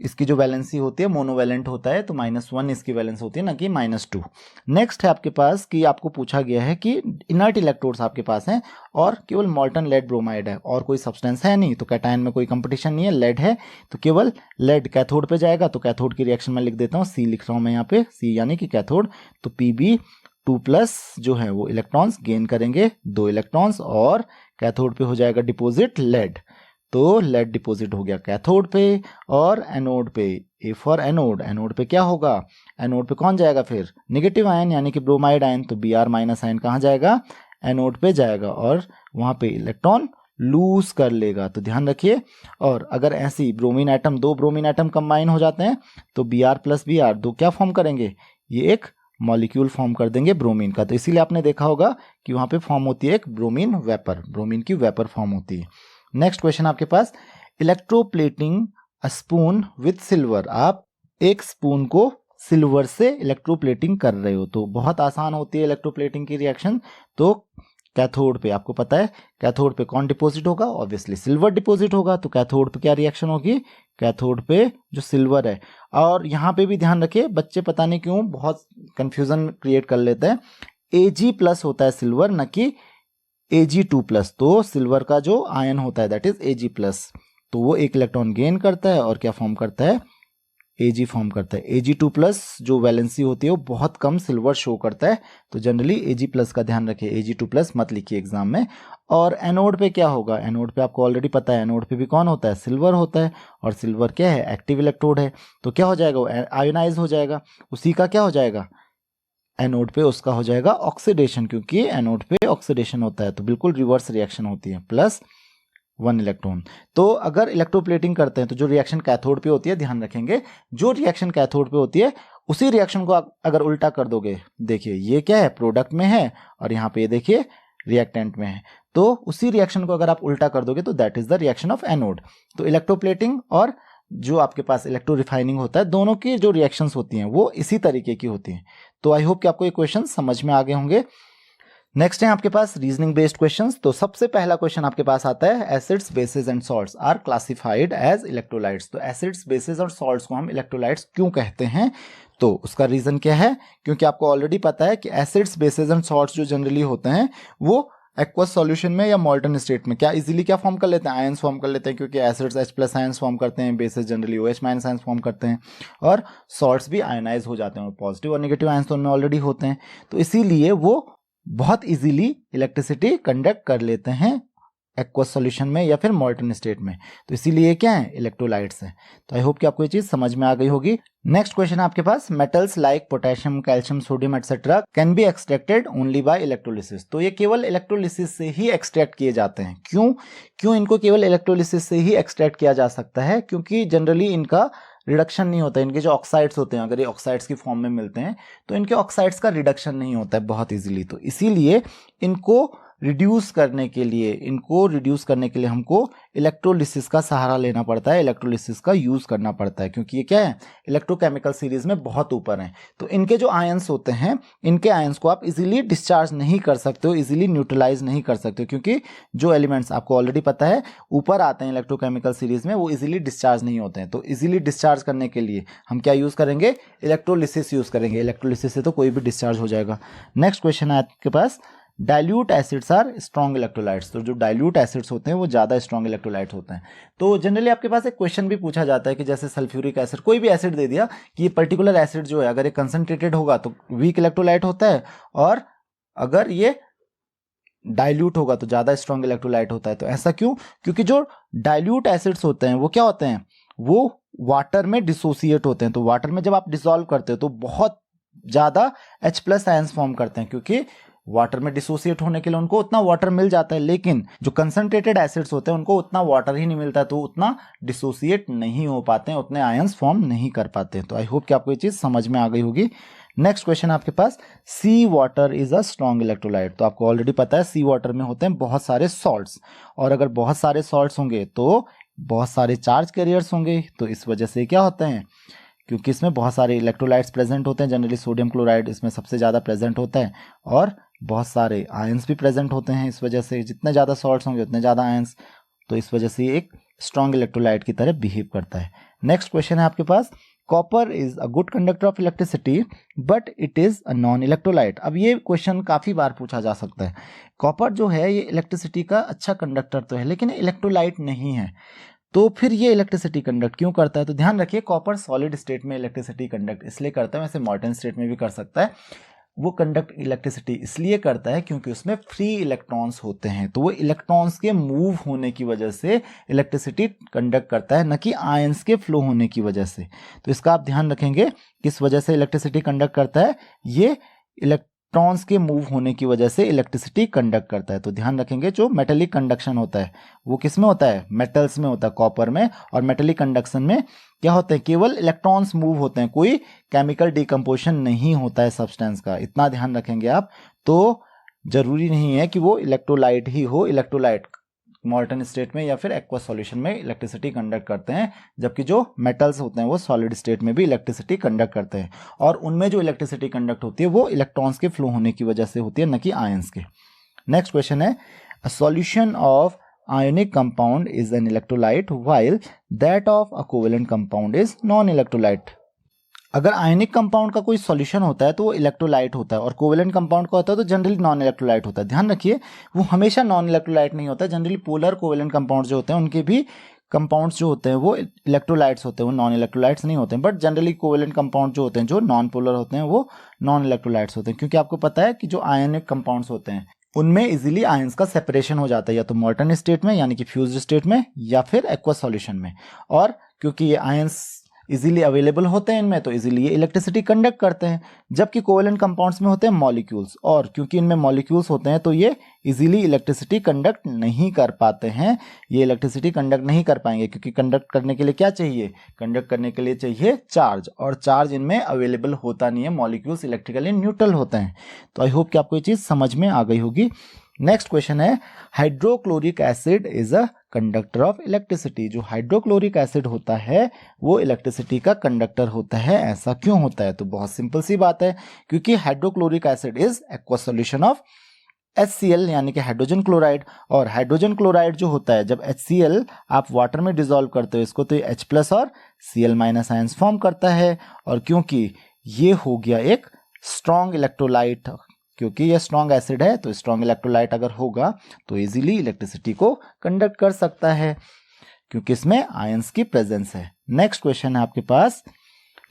इसकी जो वैलेंसी होती है मोनोवैलेंट होता है, तो -1 इसकी वैलेंस होती है, ना कि -2। नेक्स्ट है आपके पास कि आपको पूछा गया है कि इनर्ट इलेक्ट्रोड्स आपके पास हैं और केवल मॉल्टन लेड ब्रोमाइड है और कोई सब्सटेंस है नहीं, तो कैटायन में कोई कंपटीशन नहीं है, लेड है, तो केवल लेड कैथोड पे जाएगा। तो कैथोड की रिएक्शन में लिख देता हूँ, C लिख रहा हूँ मैं यहाँ पे, C यानी कि कैथोड। तो Pb2+ जो है वो इलेक्ट्रॉन्स गेन करेंगे, 2 इलेक्ट्रॉन्स, और कैथोड पे हो जाएगा डिपोजिट लेड। तो लेड डिपॉजिट हो गया कैथोड पे, और एनोड पे, ए फॉर एनोड, एनोड पे क्या होगा, एनोड पे कौन जाएगा फिर, नेगेटिव आयन यानी कि ब्रोमाइड आयन। तो Br माइनस आयन कहाँ जाएगा, एनोड पे जाएगा और वहां पे इलेक्ट्रॉन लूज कर लेगा। तो ध्यान रखिए। और अगर ऐसी bromine atom, 2 bromine atom combine हो जाते हैं तो Br प्लस Br 2 क्या फॉर्म करेंगे, ये एक मॉलिक्यूल फॉर्म कर देंगे ब्रोमीन का। तो इसीलिए आपने देखा होगा कि वहां पे फॉर्म होती है एक ब्रोमीन वेपर, ब्रोमीन की वेपर फॉर्म होती है। नेक्स्ट क्वेश्चन आपके पास, electroplating a spoon with silver. आप एक स्पून को सिल्वर से इलेक्ट्रोप्लेटिंग कर रहे हो, तो बहुत आसान होती है इलेक्ट्रोप्लेटिंग की रिएक्शन। तो कैथोड पे आपको पता है, कैथोड पे कौन डिपॉजिट होगा, ऑब्वियसली सिल्वर डिपॉजिट होगा। तो कैथोड पे क्या रिएक्शन होगी, कैथोड पे जो सिल्वर है। और यहाँ पे भी ध्यान रखिए, बच्चे पता नहीं क्यों बहुत कंफ्यूजन क्रिएट कर लेते हैं, Ag+ होता है सिल्वर, न कि Ag2+। तो सिल्वर का जो आयन होता है दैट इज Ag+, तो वो एक इलेक्ट्रॉन गेन करता है और क्या फॉर्म करता है, Ag फॉर्म करता है। Ag2+ जो वैलेंसी होती है वो बहुत कम सिल्वर शो करता है, तो जनरली Ag+ का ध्यान रखिए, Ag2+ मत लिखिए एग्जाम में। और एनोड पे क्या होगा, एनोड पे आपको ऑलरेडी पता है, एनोड पे भी कौन होता है, सिल्वर होता है, और सिल्वर क्या है, एक्टिव इलेक्ट्रोड है। तो क्या हो जाएगा, वो आयोनाइज हो जाएगा, उसी का क्या हो जाएगा, एनोड पे उसका हो जाएगा ऑक्सीडेशन, क्योंकि एनोड पे ऑक्सीडेशन होता है, तो बिल्कुल रिवर्स रिएक्शन होती है, +1 इलेक्ट्रॉन। तो अगर इलेक्ट्रोप्लेटिंग करते हैं तो जो रिएक्शन कैथोड पे होती है, ध्यान रखेंगे, जो रिएक्शन कैथोड पे होती है उसी रिएक्शन को अगर उल्टा कर दोगे, देखिए ये क्या है, प्रोडक्ट में है, और यहाँ पे देखिए रिएक्टेंट में है, तो उसी रिएक्शन को अगर आप उल्टा कर दोगे तो that is the reaction of anode. तो इलेक्ट्रोप्लेटिंग और जो आपके पास इलेक्ट्रो रिफाइनिंग होता है, दोनों की जो रिएक्शंस होती हैं वो इसी तरीके की होती हैं। तो आई होप कि आपको ये क्वेश्चन समझ में आ गए होंगे। नेक्स्ट है आपके पास रीजनिंग बेस्ड क्वेश्चंस। तो सबसे पहला क्वेश्चन आपके पास आता है, acids bases and salts are classified as electrolytes. तो एसिड्स बेसिस और सॉल्ट्स को हम इलेक्ट्रोलाइट्स क्यों कहते हैं, तो उसका रीजन क्या है, क्योंकि आपको ऑलरेडी पता है कि एसिड्स, बेसेस एंड सॉल्ट्स जो जनरली होते हैं वो एक्वस सॉल्यूशन में या मॉल्टन स्टेट में क्या इजीली क्या फॉर्म कर लेते हैं, आयंस फॉर्म कर लेते हैं, क्योंकि एसिड्स H+ आयंस फॉर्म करते हैं, bases generally OH- ions form करते हैं, और सॉल्ट्स भी आयनाइज हो जाते हैं, और पॉजिटिव और नेगेटिव आयंस तो उनमें ऑलरेडी होते हैं। तो इसीलिए वो बहुत इजीली इलेक्ट्रिसिटी कंडक्ट कर लेते हैं एक्वस सॉल्यूशन में या फिर मॉल्टन स्टेट में। तो इसीलिए क्या है, इलेक्ट्रोलाइट्स हैं। तो आई होप कि आपको ये चीज समझ में आ गई होगी। नेक्स्ट क्वेश्चन है आपके पास, metals like potassium, calcium, sodium etcetera can be extracted only by electrolysis. तो ये केवल इलेक्ट्रोलिसिस से ही एक्सट्रैक्ट किए जाते हैं। क्यों इनको केवल इलेक्ट्रोलिसिस से ही एक्सट्रैक्ट किया जा सकता है, क्योंकि जनरली इनका रिडक्शन नहीं होता है। इनके जो ऑक्साइड्स होते हैं, अगर ये ऑक्साइड्स की फॉर्म में मिलते हैं तो इनके ऑक्साइड्स का रिडक्शन नहीं होता है बहुत इजीली। तो इसीलिए इनको रिड्यूस करने के लिए हमको इलेक्ट्रोलिसिस का सहारा लेना पड़ता है, इलेक्ट्रोलिसिस का यूज करना पड़ता है, क्योंकि ये क्या है, इलेक्ट्रोकेमिकल सीरीज में बहुत ऊपर हैं। तो इनके जो आयंस होते हैं, इनके आयंस को आप इजीली डिस्चार्ज नहीं कर सकते हो, इजीली न्यूट्रलाइज नहीं कर सकते हो, क्योंकि जो एलिमेंट्स आपको ऑलरेडी पता है ऊपर आते हैं इलेक्ट्रोकेमिकल सीरीज में, वो इजीली डिस्चार्ज नहीं होते हैं। तो इजीली डिस्चार्ज करने के लिए हम क्या यूज करेंगे, इलेक्ट्रोलिसिस यूज करेंगे। इलेक्ट्रोलिसिस से तो कोई भी डिस्चार्ज हो जाएगा। नेक्स्ट क्वेश्चन है आपके पास, dilute acids are strong electrolytes. तो जो डाइल्यूट एसिड्स होते हैं वो ज़्यादा स्ट्रॉन्ग इलेक्ट्रोलाइट्स होते हैं। तो जनरली आपके पास एक क्वेश्चन भी पूछा जाता है कि जैसे सल्फ्यूरिक एसिड, कोई भी एसिड दे दिया कि ये पर्टिकुलर एसिड जो है अगर ये कंसंट्रेटेड होगा तो वीक इलेक्ट्रोलाइट होता है, और अगर ये डाइल्यूट होगा तो ज़्यादा स्ट्रॉन्ग इलेक्ट्रोलाइट होता है। तो ऐसा क्यों, क्योंकि जो डाइल्यूट एसिड्स होते हैं वो क्या होते हैं, वो वाटर में डिसोसिएट होते हैं। तो वाटर में जब आप डिसॉल्व करते हो तो बहुत ज़्यादा H+ आयंस फॉर्म करते हैं, क्योंकि वाटर में डिसोसिएट होने के लिए उनको उतना वाटर मिल जाता है, लेकिन जो कंसंट्रेटेड एसिड्स होते हैं उनको उतना वाटर ही नहीं मिलता, तो उतना डिसोसिएट नहीं हो पाते हैं, उतने आयंस फॉर्म नहीं कर पाते हैं। तो आई होप कि आपको ये चीज समझ में आ गई होगी। नेक्स्ट क्वेश्चन आपके पास, sea water is a strong electrolyte. तो आपको ऑलरेडी पता है सी वाटर में होते हैं बहुत सारे सॉल्ट्स, और अगर बहुत सारे सॉल्ट्स होंगे तो बहुत सारे चार्ज कैरियर्स होंगे। तो इस वजह से क्या होते हैं, क्योंकि इसमें बहुत सारे इलेक्ट्रोलाइट्स प्रेजेंट होते हैं, जनरली सोडियम क्लोराइड इसमें सबसे ज़्यादा प्रेजेंट होता है, और बहुत सारे आयंस भी प्रेजेंट होते हैं। इस वजह से जितने ज़्यादा सॉल्ट्स होंगे उतने ज़्यादा आयंस, तो इस वजह से ये एक स्ट्रॉन्ग इलेक्ट्रोलाइट की तरह बिहेव करता है। नेक्स्ट क्वेश्चन है आपके पास, copper is a good conductor of electricity but it is a non electrolyte. अब ये क्वेश्चन काफ़ी बार पूछा जा सकता है। कॉपर जो है ये इलेक्ट्रिसिटी का अच्छा कंडक्टर तो है, लेकिन इलेक्ट्रोलाइट नहीं है, तो फिर ये इलेक्ट्रिसिटी कंडक्ट क्यों करता है। तो ध्यान रखिए, कॉपर सॉलिड स्टेट में इलेक्ट्रिसिटी कंडक्ट इसलिए करता है, वैसे मॉल्टन स्टेट में भी कर सकता है। वो कंडक्ट इलेक्ट्रिसिटी इसलिए करता है क्योंकि उसमें फ्री इलेक्ट्रॉन्स होते हैं, तो वो इलेक्ट्रॉन्स के मूव होने की वजह से इलेक्ट्रिसिटी कंडक्ट करता है, न कि आयंस के फ्लो होने की वजह से। तो इसका आप ध्यान रखेंगे, किस वजह से इलेक्ट्रिसिटी कंडक्ट करता है, ये इलेक्ट्रॉन्स के मूव होने की वजह से इलेक्ट्रिसिटी कंडक्ट करता है। तो ध्यान रखेंगे, जो मेटेलिक कंडक्शन होता है वो किस में होता है, मेटल्स में होता है, कॉपर में। और मेटेलिक कंडक्शन में क्या होता है, केवल इलेक्ट्रॉन्स मूव होते हैं, कोई केमिकल डिकम्पोजिशन नहीं होता है सब्सटेंस का, इतना ध्यान रखेंगे आप। तो जरूरी नहीं है कि वो इलेक्ट्रोलाइट ही हो, इलेक्ट्रोलाइट मॉल्टन स्टेट में या फिर एक्वस सॉल्यूशन में इलेक्ट्रिसिटी कंडक्ट करते हैं, जबकि जो मेटल्स होते हैं वो सॉलिड स्टेट में भी इलेक्ट्रिसिटी कंडक्ट करते हैं, और उनमें जो इलेक्ट्रिसिटी कंडक्ट होती है वो इलेक्ट्रॉन्स के फ्लो होने की वजह से होती है, न कि आयंस के। नेक्स्ट क्वेश्चन है, अ solution of ionic compound is an electrolyte while that of a covalent compound is non-electrolyte। अगर आयनिक कंपाउंड का कोई सॉल्यूशन होता है तो वो इलेक्ट्रोलाइट होता है, और कोवेलेंट कंपाउंड का होता है तो जनरली नॉन इलेक्ट्रोलाइट होता है। ध्यान रखिए, वो हमेशा नॉन इलेक्ट्रोलाइट नहीं होता है। जनरली पोलर कोवेलेंट कंपाउंड जो होते हैं उनके भी कंपाउंड्स जो होते हैं वो इलेक्ट्रोलाइट्स होते हैं, वो नॉन इलेक्ट्रोलाइट्स नहीं होते हैं। बट जनरली कोवेलेंट कंपाउंड जो होते हैं, जो नॉन पोलर होते हैं, वो नॉन इलेक्ट्रोलाइट्स होते हैं, क्योंकि आपको पता है कि जो आयनिक कंपाउंड्स होते हैं उनमें इजीली आयंस का सेपरेशन हो जाता है, या तो मॉल्टन स्टेट में यानी कि फ्यूज्ड स्टेट में, या फिर एक्वस सॉल्यूशन में। और क्योंकि ये आयंस इजीली अवेलेबल होते हैं इनमें, तो इजीली ये इलेक्ट्रिसिटी कंडक्ट करते हैं। जबकि कोवेलेंट कंपाउंड्स में होते हैं मॉलिक्यूल्स, और क्योंकि इनमें मॉलिक्यूल्स होते हैं तो ये इजीली इलेक्ट्रिसिटी कंडक्ट नहीं कर पाते हैं। ये इलेक्ट्रिसिटी कंडक्ट नहीं कर पाएंगे, क्योंकि कंडक्ट करने के लिए क्या चाहिए, कंडक्ट करने के लिए चाहिए चार्ज, और चार्ज इनमें अवेलेबल होता नहीं है, मॉलिक्यूल्स इलेक्ट्रिकली न्यूट्रल होते हैं। तो आई होप कि आपको ये चीज़ समझ में आ गई होगी। नेक्स्ट क्वेश्चन है, hydrochloric acid is a conductor of electricity. जो हाइड्रोक्लोरिक एसिड होता है वो इलेक्ट्रिसिटी का कंडक्टर होता है। ऐसा क्यों होता है, तो बहुत सिंपल सी बात है, क्योंकि hydrochloric acid is aqueous solution of HCl यानी कि हाइड्रोजन क्लोराइड। और हाइड्रोजन क्लोराइड जो होता है, जब HCl आप वाटर में डिसॉल्व करते हो इसको, तो ये H+ और Cl- आयंस फॉर्म करता है। और क्योंकि ये हो गया एक स्ट्रॉन्ग इलेक्ट्रोलाइट, क्योंकि ये स्ट्रॉन्ग एसिड है तो स्ट्रॉन्ग इलेक्ट्रोलाइट अगर होगा तो इजीली इलेक्ट्रिसिटी को कंडक्ट कर सकता है क्योंकि इसमें आयंस की प्रेजेंस है। नेक्स्ट क्वेश्चन है आपके पास,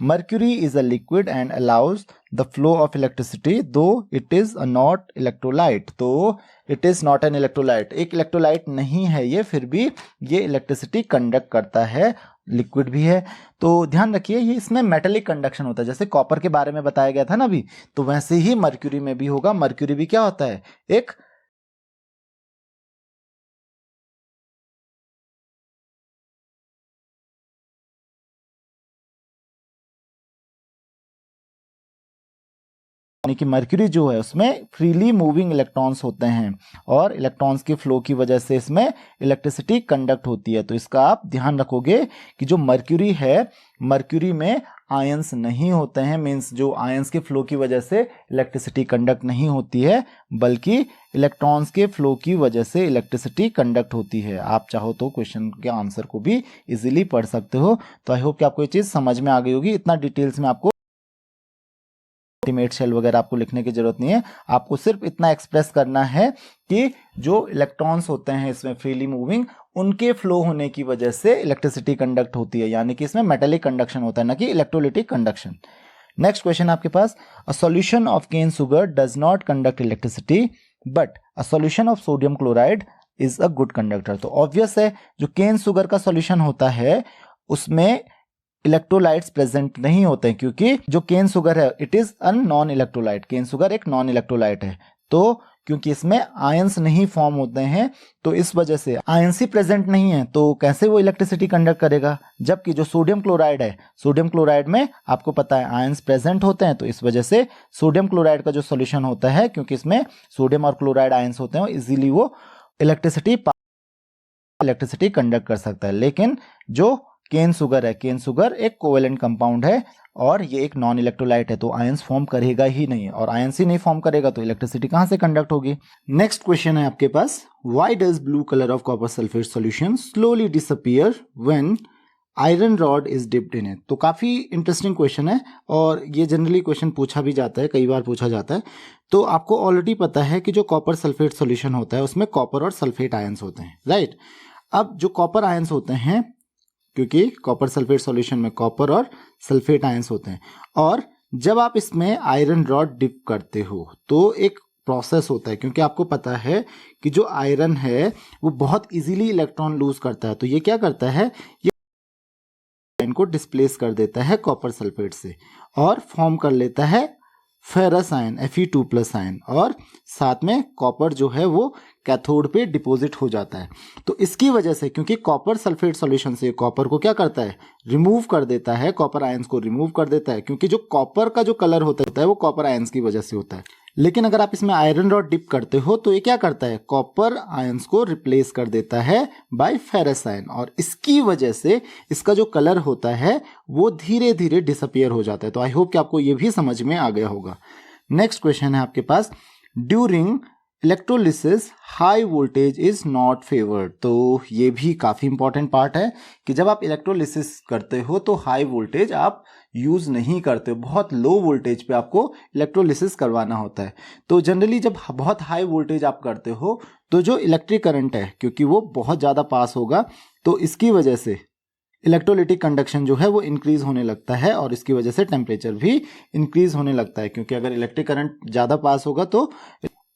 mercury is a liquid and allows the flow of electricity though it is a not electrolyte. तो it is not an electrolyte, एक इलेक्ट्रोलाइट नहीं है ये, फिर भी ये इलेक्ट्रिसिटी कंडक्ट करता है, लिक्विड भी है। तो ध्यान रखिए ये इसमें मेटेलिक कंडक्शन होता है, जैसे कॉपर के बारे में बताया गया था ना अभी, तो वैसे ही मर्क्यूरी में भी होगा। मर्क्यूरी भी क्या होता है, एक यानी कि मर्क्यूरी जो है उसमें फ्रीली मूविंग इलेक्ट्रॉन्स होते हैं और इलेक्ट्रॉन्स के फ्लो की वजह से इसमें इलेक्ट्रिसिटी कंडक्ट होती है। तो इसका आप ध्यान रखोगे कि जो मर्क्यूरी है, मर्क्यूरी में आयंस नहीं होते हैं, मींस जो आयंस के फ्लो की वजह से इलेक्ट्रिसिटी कंडक्ट नहीं होती है, बल्कि इलेक्ट्रॉन्स के फ्लो की वजह से इलेक्ट्रिसिटी कंडक्ट होती है। आप चाहो तो क्वेश्चन के आंसर को भी इजीली पढ़ सकते हो। तो आई होप कि आपको ये चीज़ समझ में आ गई होगी। इतना डिटेल्स में आपको अल्टीमेट शेल वगैरह आपको लिखने की जरूरत नहीं है, आपको सिर्फ इतना एक्सप्रेस करना है कि जो इलेक्ट्रॉन्स होते हैं इसमें फ्रीली मूविंग, उनके फ्लो होने की वजह से इलेक्ट्रिसिटी कंडक्ट होती है, यानी कि इसमें मेटेलिक कंडक्शन होता है ना कि इलेक्ट्रोलिटिक कंडक्शन। नेक्स्ट क्वेश्चन आपके पास, a solution of cane sugar does not conduct electricity but a solution of sodium chloride is a good conductor. तो ऑब्वियस है जो केन शुगर का सॉल्यूशन होता है उसमें इलेक्ट्रोलाइट्स प्रेजेंट नहीं होते हैं, क्योंकि जो केन शुगर है it is an non electrolyte, cane sugar एक नॉन इलेक्ट्रोलाइट है। तो क्योंकि इसमें आयंस नहीं फॉर्म होते हैं तो इस वजह से आयंस ही प्रेजेंट नहीं है, तो कैसे वो इलेक्ट्रिसिटी कंडक्ट करेगा। जबकि जो सोडियम क्लोराइड है, सोडियम क्लोराइड में आपको पता है आयंस प्रेजेंट होते हैं, तो इस वजह से सोडियम क्लोराइड का जो सॉल्यूशन होता है, क्योंकि इसमें सोडियम और क्लोराइड आयंस होते हैं, इजीली वो इलेक्ट्रिसिटी कंडक्ट कर सकता है। लेकिन जो केन शुगर है, केन शुगर एक कोवेलेंट कंपाउंड है और ये एक नॉन इलेक्ट्रोलाइट है, तो आयंस फॉर्म करेगा ही नहीं, और आयंस ही नहीं फॉर्म करेगा तो इलेक्ट्रिसिटी कहां से कंडक्ट होगी। नेक्स्ट क्वेश्चन है आपके पास, why does blue colour of copper sulphate solution slowly disappear when iron rod is dipped in it. तो काफी इंटरेस्टिंग क्वेश्चन है और ये जनरली क्वेश्चन पूछा भी जाता है, कई बार पूछा जाता है। तो आपको ऑलरेडी पता है कि जो कॉपर सल्फेट सॉल्यूशन होता है उसमें कॉपर और सल्फेट आयंस होते हैं, राइट। अब जो कॉपर आयंस होते हैं, क्योंकि कॉपर सल्फेट सॉल्यूशन में कॉपर और सल्फेट आयंस होते हैं, और जब आप इसमें आयरन रॉड डिप करते हो तो एक प्रोसेस होता है, क्योंकि आपको पता है कि जो आयरन है वो बहुत इजीली इलेक्ट्रॉन लूज करता है, तो ये क्या करता है, ये आयरन को डिस्प्लेस कर देता है कॉपर सल्फेट से और फॉर्म कर लेता है फेरस आयन Fe2+ आयन, और साथ में कॉपर जो है वो कैथोड पे डिपॉजिट हो जाता है। तो इसकी वजह से, क्योंकि कॉपर सल्फेट सॉल्यूशन से कॉपर को क्या करता है, रिमूव कर देता है, कॉपर आयंस को रिमूव कर देता है, क्योंकि जो कॉपर का जो कलर होता है वो कॉपर आयंस की वजह से होता है। लेकिन अगर आप इसमें आयरन रॉड डिप करते हो तो ये क्या करता है, कॉपर आयंस को रिप्लेस कर देता है बाय फेरस आयन, और इसकी वजह से इसका जो कलर होता है वो धीरे धीरे डिसअपियर हो जाता है। तो आई होप कि आपको ये भी समझ में आ गया होगा। नेक्स्ट क्वेश्चन है आपके पास, during electrolysis high voltage is not favoured. तो ये भी काफ़ी इंपॉर्टेंट पार्ट है कि जब आप इलेक्ट्रोलिसिस करते हो तो हाई वोल्टेज आप यूज नहीं करते हो, बहुत लो वोल्टेज पे आपको इलेक्ट्रोलिसिस करवाना होता है। तो जनरली जब बहुत हाई वोल्टेज आप करते हो तो जो इलेक्ट्रिक करंट है, क्योंकि वो बहुत ज़्यादा पास होगा, तो इसकी वजह से इलेक्ट्रोलिटिक कंडक्शन जो है वो इंक्रीज होने लगता है और इसकी वजह से टेम्परेचर भी इंक्रीज होने लगता है, क्योंकि अगर इलेक्ट्रिक करंट ज़्यादा पास होगा तो,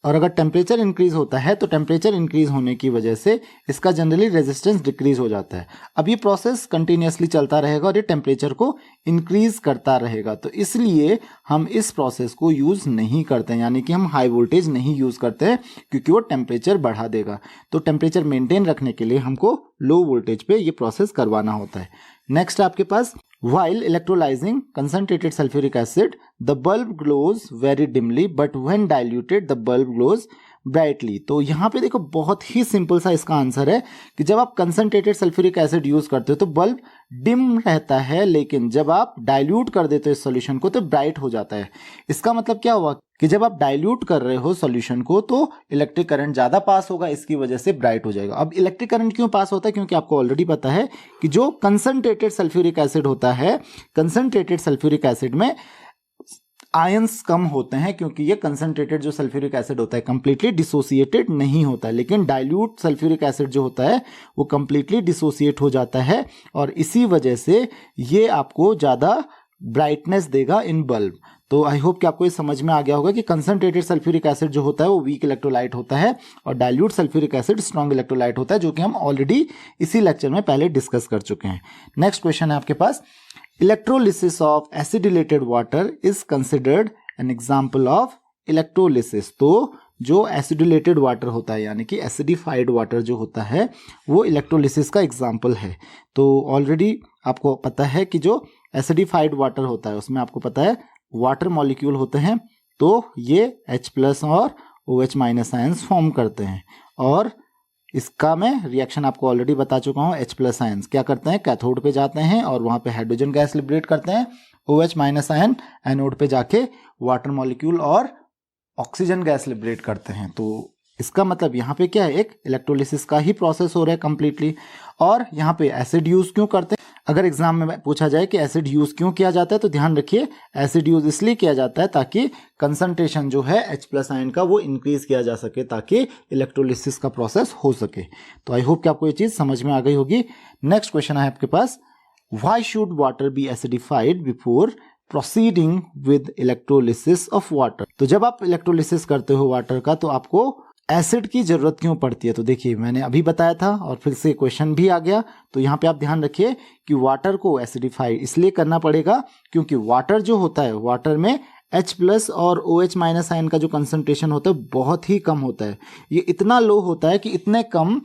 और अगर टेम्परेचर इंक्रीज होता है तो टेम्परेचर इंक्रीज होने की वजह से इसका जनरली रेजिस्टेंस डिक्रीज हो जाता है। अब ये प्रोसेस कंटिन्यूसली चलता रहेगा और ये टेम्परेचर को इंक्रीज करता रहेगा, तो इसलिए हम इस प्रोसेस को यूज़ नहीं करते हैं, यानी कि हम हाई वोल्टेज नहीं यूज़ करते हैं, क्योंकि वो टेम्परेचर बढ़ा देगा। तो टेम्परेचर मेंटेन रखने के लिए हमको लो वोल्टेज पे ये प्रोसेस करवाना होता है। नेक्स्ट आपके पास, while electrolyzing concentrated sulfuric acid the bulb glows very dimly but when diluted the bulb glows brightly। तो यहाँ पे देखो बहुत ही सिंपल सा इसका आंसर है कि जब आप कंसनट्रेटेड सल्फ्यूरिक एसिड यूज करते हो तो बल्ब डिम रहता है, लेकिन जब आप डाइल्यूट कर देते हो इस सॉल्यूशन को तो ब्राइट हो जाता है। इसका मतलब क्या हुआ कि जब आप डाइल्यूट कर रहे हो सॉल्यूशन को तो इलेक्ट्रिक करंट ज्यादा पास होगा, इसकी वजह से ब्राइट हो जाएगा। अब इलेक्ट्रिक करंट क्यों पास होता है, क्योंकि आपको ऑलरेडी पता है कि जो कंसनट्रेटेड सल्फ्यूरिक एसिड होता है, कंसनट्रेटेड सल्फ्यूरिक एसिड में आयंस कम होते हैं क्योंकि ये कंसंट्रेटेड जो सल्फ्यूरिक एसिड होता है कंप्लीटली डिसोसिएटेड नहीं होता है, लेकिन डाइल्यूट सल्फ्यूरिक एसिड जो होता है वो कंप्लीटली डिसोसिएट हो जाता है और इसी वजह से ये आपको ज़्यादा ब्राइटनेस देगा इन बल्ब। तो आई होप कि आपको ये समझ में आ गया होगा कि कंसंट्रेटेड सल्फ्यूरिक एसिड जो होता है वो वीक इलेक्ट्रोलाइट होता है और dilute sulphuric acid strong electrolyte होता है, जो कि हम ऑलरेडी इसी लेक्चर में पहले डिस्कस कर चुके हैं। नेक्स्ट क्वेश्चन है आपके पास, electrolysis of acidulated water is considered an example of electrolysis. तो जो एसिडिलेटेड वाटर होता है यानी कि एसिडिफाइड वाटर जो होता है वो इलेक्ट्रोलिसिस का एग्जाम्पल है। तो ऑलरेडी आपको पता है कि जो एसिडिफाइड वाटर होता है उसमें आपको पता है वाटर मॉलिक्यूल होते हैं, तो ये H+ और OH- आयंस फॉर्म करते हैं और इसका मैं रिएक्शन आपको ऑलरेडी बता चुका हूँ। H+ आयंस क्या करते हैं, कैथोड पे जाते हैं और वहाँ पे हाइड्रोजन गैस लिबरेट करते हैं। OH- आयन एनोड पे जाके वाटर मॉलिक्यूल और ऑक्सीजन गैस लिबरेट करते हैं। तो इसका मतलब यहाँ पे क्या है, एक इलेक्ट्रोलिसिस का ही प्रोसेस हो रहा है कंप्लीटली। और यहाँ पे एसिड यूज क्यों करते हैं, अगर एग्जाम में पूछा जाए कि एसिड यूज क्यों किया जाता है तो ध्यान रखिए एसिड यूज इसलिए किया जाता है ताकि कंसंट्रेशन जो है H+ आयन का वो इंक्रीज किया जा सके ताकि इलेक्ट्रोलिसिस का प्रोसेस हो सके। तो आई होप कि आपको ये चीज समझ में आ गई होगी। नेक्स्ट क्वेश्चन है आपके पास, why should water be acidified before proceeding with electrolysis of water. तो जब आप इलेक्ट्रोलिसिस करते हो वाटर का तो आपको एसिड की जरूरत क्यों पड़ती है। तो देखिए मैंने अभी बताया था और फिर से क्वेश्चन भी आ गया, तो यहाँ पे आप ध्यान रखिए कि वाटर को एसिडिफाई इसलिए करना पड़ेगा क्योंकि वाटर जो होता है वाटर में H+ और OH- आयन का जो कंसंट्रेशन होता है बहुत ही कम होता है। ये इतना लो होता है कि इतने कम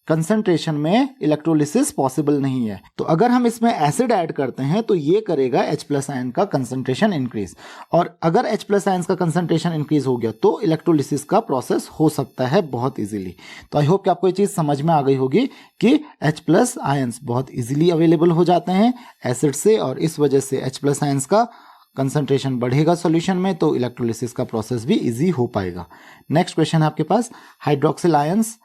कंसंट्रेशन में इलेक्ट्रोलिसिस पॉसिबल नहीं है। तो अगर हम इसमें एसिड ऐड करते हैं तो ये करेगा H+ आयन का कंसंट्रेशन इंक्रीज, और अगर H+ आयन का कंसंट्रेशन इंक्रीज हो गया तो इलेक्ट्रोलिसिस का प्रोसेस हो सकता है बहुत इजीली। तो आई होप कि आपको ये चीज समझ में आ गई होगी कि H+ आयंस बहुत इजीली अवेलेबल हो जाते हैं एसिड से और इस वजह से H+ आयंस का कंसंट्रेशन बढ़ेगा सॉल्यूशन में तो इलेक्ट्रोलिसिस का प्रोसेस भी इजी हो पाएगा। नेक्स्ट क्वेश्चन है आपके पास, hydroxyl ions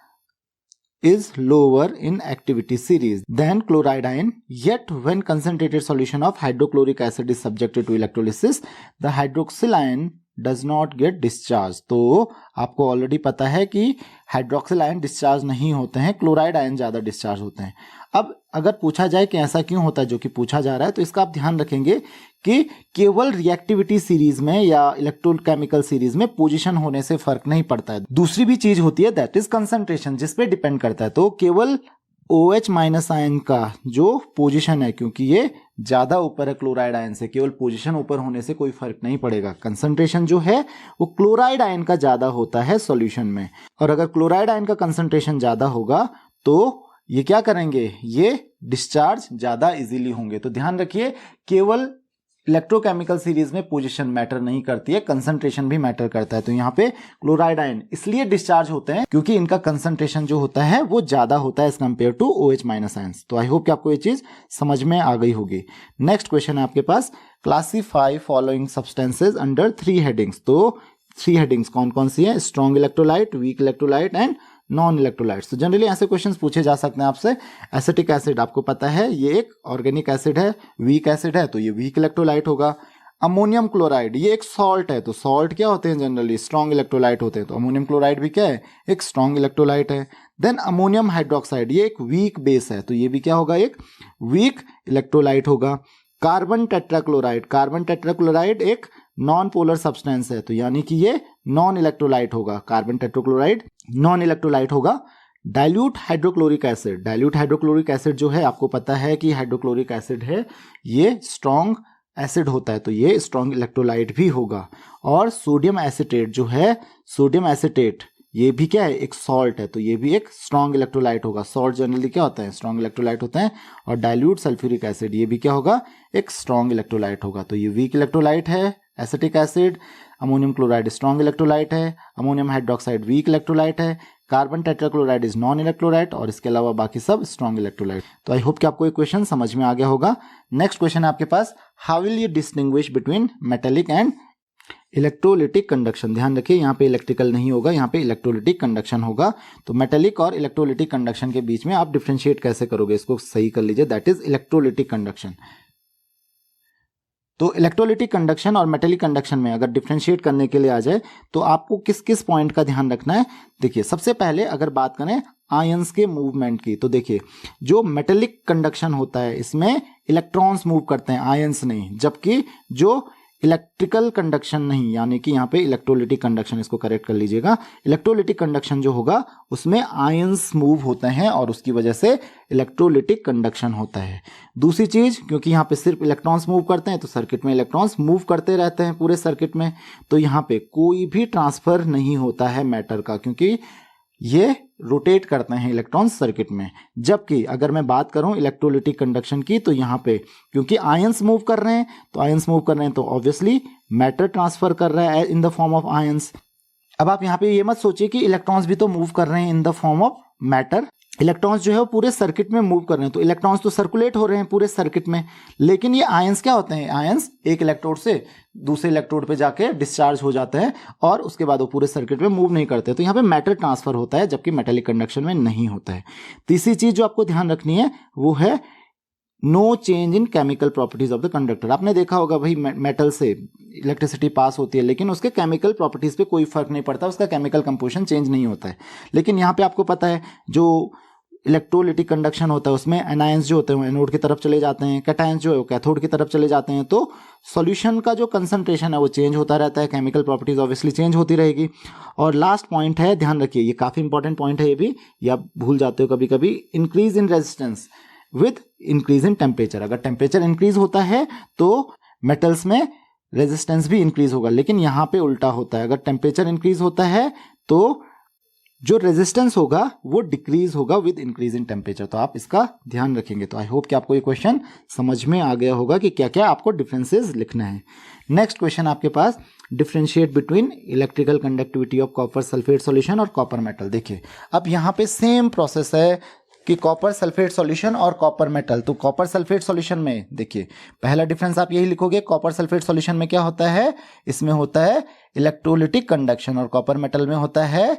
is lower in activity series than chloride ion, yet when concentrated solution of hydrochloric acid is subjected to electrolysis the hydroxyl ion does not get discharged। तो आपको already पता है कि hydroxyl ion discharge नहीं होते हैं, chloride ion ज्यादा discharge होते हैं। अब अगर पूछा जाए कि ऐसा क्यों होता है जो कि पूछा जा रहा है, तो इसका आप ध्यान रखेंगे कि केवल रिएक्टिविटी सीरीज में या इलेक्ट्रोकेमिकल सीरीज में पोजीशन होने से फर्क नहीं पड़ता है, दूसरी भी चीज होती है दैट इज कंसंट्रेशन जिस पे डिपेंड करता है। तो केवल OH- आयन का जो पोजीशन है, क्योंकि ये ज्यादा ऊपर है क्लोराइड आयन से, केवल पोजीशन ऊपर होने से कोई फर्क नहीं पड़ेगा। कंसंट्रेशन जो है वो क्लोराइड आयन का ज्यादा होता है सॉल्यूशन में, और अगर क्लोराइड आयन का कंसंट्रेशन ज्यादा होगा तो ये क्या करेंगे, ये डिस्चार्ज ज्यादा इजीली होंगे। तो ध्यान रखिए केवल इलेक्ट्रोकेमिकल सीरीज में पोजीशन मैटर नहीं करती है, कंसंट्रेशन भी मैटर करता है। तो यहाँ पे क्लोराइड आयन इसलिए डिस्चार्ज होते हैं क्योंकि इनका कंसंट्रेशन जो होता है वो ज्यादा होता है as compare to OH- ions. तो आई होप कि आपको ये चीज समझ में आ गई होगी। नेक्स्ट क्वेश्चन है आपके पास, classify following substances under 3 headings. तो 3 हेडिंग्स कौन कौन सी है, strong electrolyte, weak electrolyte and non electrolytes. तो जनरली ऐसे क्वेश्चंस पूछे जा सकते हैं आपसे। एसिटिक एसिड आपको पता है ये एक ऑर्गेनिक एसिड है, वीक एसिड है तो ये वीक इलेक्ट्रोलाइट होगा। अमोनियम क्लोराइड ये एक सॉल्ट है, तो सॉल्ट क्या होते हैं जनरली, स्ट्रॉन्ग इलेक्ट्रोलाइट होते हैं, तो अमोनियम क्लोराइड भी क्या है, एक स्ट्रॉन्ग इलेक्ट्रोलाइट है। देन अमोनियम हाइड्रोक्साइड ये एक वीक बेस है, तो ये भी क्या होगा, एक वीक इलेक्ट्रोलाइट होगा। कार्बन टेट्राक्लोराइड, कार्बन टेट्राक्लोराइड एक नॉन पोलर सब्सटेंस है, तो यानी कि ये नॉन इलेक्ट्रोलाइट होगा, कार्बन टेट्राक्लोराइड नॉन इलेक्ट्रोलाइट होगा। Dilute hydrochloric acid, dilute hydrochloric acid जो है आपको पता है कि हाइड्रोक्लोरिक एसिड है ये स्ट्रॉन्ग एसिड होता है, तो ये स्ट्रॉन्ग इलेक्ट्रोलाइट भी होगा। और सोडियम एसिटेट जो है, सोडियम एसिटेट ये भी क्या है, एक सॉल्ट है, तो ये भी एक स्ट्रॉन्ग इलेक्ट्रोलाइट होगा। सॉल्ट जनरली क्या होता है, स्ट्रॉन्ग इलेक्ट्रोलाइट होते हैं। और डाइल्यूट सल्फ्यूरिक एसिड ये भी क्या होगा, एक स्ट्रॉन्ग इलेक्ट्रोलाइट होगा, तो ये वीक इलेक्ट्रोलाइट है acetic acid. Ammonium chloride strong electrolyte है, अमोनियम हाइड्रोक्साइड वीक इलेक्ट्रोलाइट है, carbon tetrachloride is non electrolyte और इसके अलावा बाकी सब स्ट्रॉन्ग इलेक्ट्रोलाइट। तो आई होप कि आपको ये क्वेश्चन समझ में आ गया होगा। नेक्स्ट क्वेश्चन है आपके पास, how will you distinguish between metallic and electrolytic conduction. ध्यान रखिए यहाँ पे इलेक्ट्रिकल नहीं होगा, यहाँ पे इलेक्ट्रोलिटिक कंडक्शन होगा। तो मेटेलिक और इलेक्ट्रोलिटिक कंडक्शन के बीच में आप डिफरेंशिएट कैसे करोगे, इसको सही कर लीजिए, दैट इज इलेक्ट्रोलिटिक कंडक्शन। तो इलेक्ट्रोलिटिक कंडक्शन और मेटेलिक कंडक्शन में अगर डिफ्रेंशिएट करने के लिए आ जाए तो आपको किस किस पॉइंट का ध्यान रखना है। देखिए सबसे पहले अगर बात करें आयंस के मूवमेंट की, तो देखिए जो मेटेलिक कंडक्शन होता है इसमें इलेक्ट्रॉन्स मूव करते हैं, आयंस नहीं, जबकि जो इलेक्ट्रिकल कंडक्शन नहीं, यानी कि यहाँ पे इलेक्ट्रोलिटिक कंडक्शन, इसको करेक्ट कर लीजिएगा, इलेक्ट्रोलिटिक कंडक्शन जो होगा उसमें आयंस मूव होते हैं और उसकी वजह से इलेक्ट्रोलिटिक कंडक्शन होता है। दूसरी चीज, क्योंकि यहाँ पे सिर्फ इलेक्ट्रॉन्स मूव करते हैं तो सर्किट में इलेक्ट्रॉन्स मूव करते रहते हैं पूरे सर्किट में, तो यहाँ पे कोई भी ट्रांसफर नहीं होता है मैटर का, क्योंकि ये रोटेट करते हैं इलेक्ट्रॉन्स सर्किट में। जबकि अगर मैं बात करूं इलेक्ट्रोलिटिक कंडक्शन की, तो यहाँ पे क्योंकि आयंस मूव कर रहे हैं, तो आयंस मूव कर रहे हैं तो ऑब्वियसली मैटर ट्रांसफर कर रहा है in the form of ions. अब आप यहाँ पे ये मत सोचिए कि इलेक्ट्रॉन्स भी तो मूव कर रहे हैं in the form of matter. Electrons जो है वो पूरे सर्किट में मूव कर रहे हैं, तो इलेक्ट्रॉन्स तो सर्कुलेट हो रहे हैं पूरे सर्किट में, लेकिन ये आयंस क्या होते हैं, आयंस एक इलेक्ट्रोड से दूसरे इलेक्ट्रोड पे जाके डिस्चार्ज हो जाते हैं और उसके बाद वो पूरे सर्किट में मूव नहीं करते, तो यहाँ पे मैटर ट्रांसफर होता है, जबकि मेटेलिक कंडक्शन में नहीं होता है। तीसरी चीज जो आपको ध्यान रखनी है वो है no change in chemical properties of the conductor. आपने देखा होगा भाई मेटल से इलेक्ट्रिसिटी पास होती है लेकिन उसके केमिकल प्रॉपर्टीज पे कोई फर्क नहीं पड़ता, उसका केमिकल कंपोजिशन चेंज नहीं होता है। लेकिन यहाँ पे आपको पता है जो इलेक्ट्रोलिटिक कंडक्शन होता है उसमें एनायंस जो होते हैं वो एनोड की तरफ चले जाते हैं, कैटायंस जो है वो कैथोड की तरफ चले जाते हैं, तो सॉल्यूशन का जो कंसंट्रेशन है वो चेंज होता रहता है, केमिकल प्रॉपर्टीज ऑब्वियसली चेंज होती रहेगी। और लास्ट पॉइंट है, ध्यान रखिए ये काफी इंपॉर्टेंट पॉइंट है, ये भी ये आप भूल जाते हो कभी कभी, increase in resistance with increase in temperature. अगर टेम्परेचर इंक्रीज होता है तो मेटल्स में रेजिस्टेंस भी इंक्रीज होगा, लेकिन यहाँ पे उल्टा होता है, अगर टेम्परेचर इंक्रीज होता है तो जो रेजिस्टेंस होगा वो डिक्रीज होगा विद इंक्रीज इन टेम्परेचर। तो आप इसका ध्यान रखेंगे। तो आई होप कि आपको ये क्वेश्चन समझ में आ गया होगा कि क्या क्या आपको डिफरेंसेस लिखना है। नेक्स्ट क्वेश्चन आपके पास, differentiate between electrical conductivity of copper sulphate solution और कॉपर मेटल। देखिए अब यहाँ पे सेम प्रोसेस है कि कॉपर सल्फेट सॉल्यूशन और कॉपर मेटल। तो कॉपर सल्फेट सॉल्यूशन में देखिए पहला डिफरेंस आप यही लिखोगे, कॉपर सल्फेट सॉल्यूशन में क्या होता है, इसमें होता है इलेक्ट्रोलिटिक कंडक्शन और कॉपर मेटल में होता है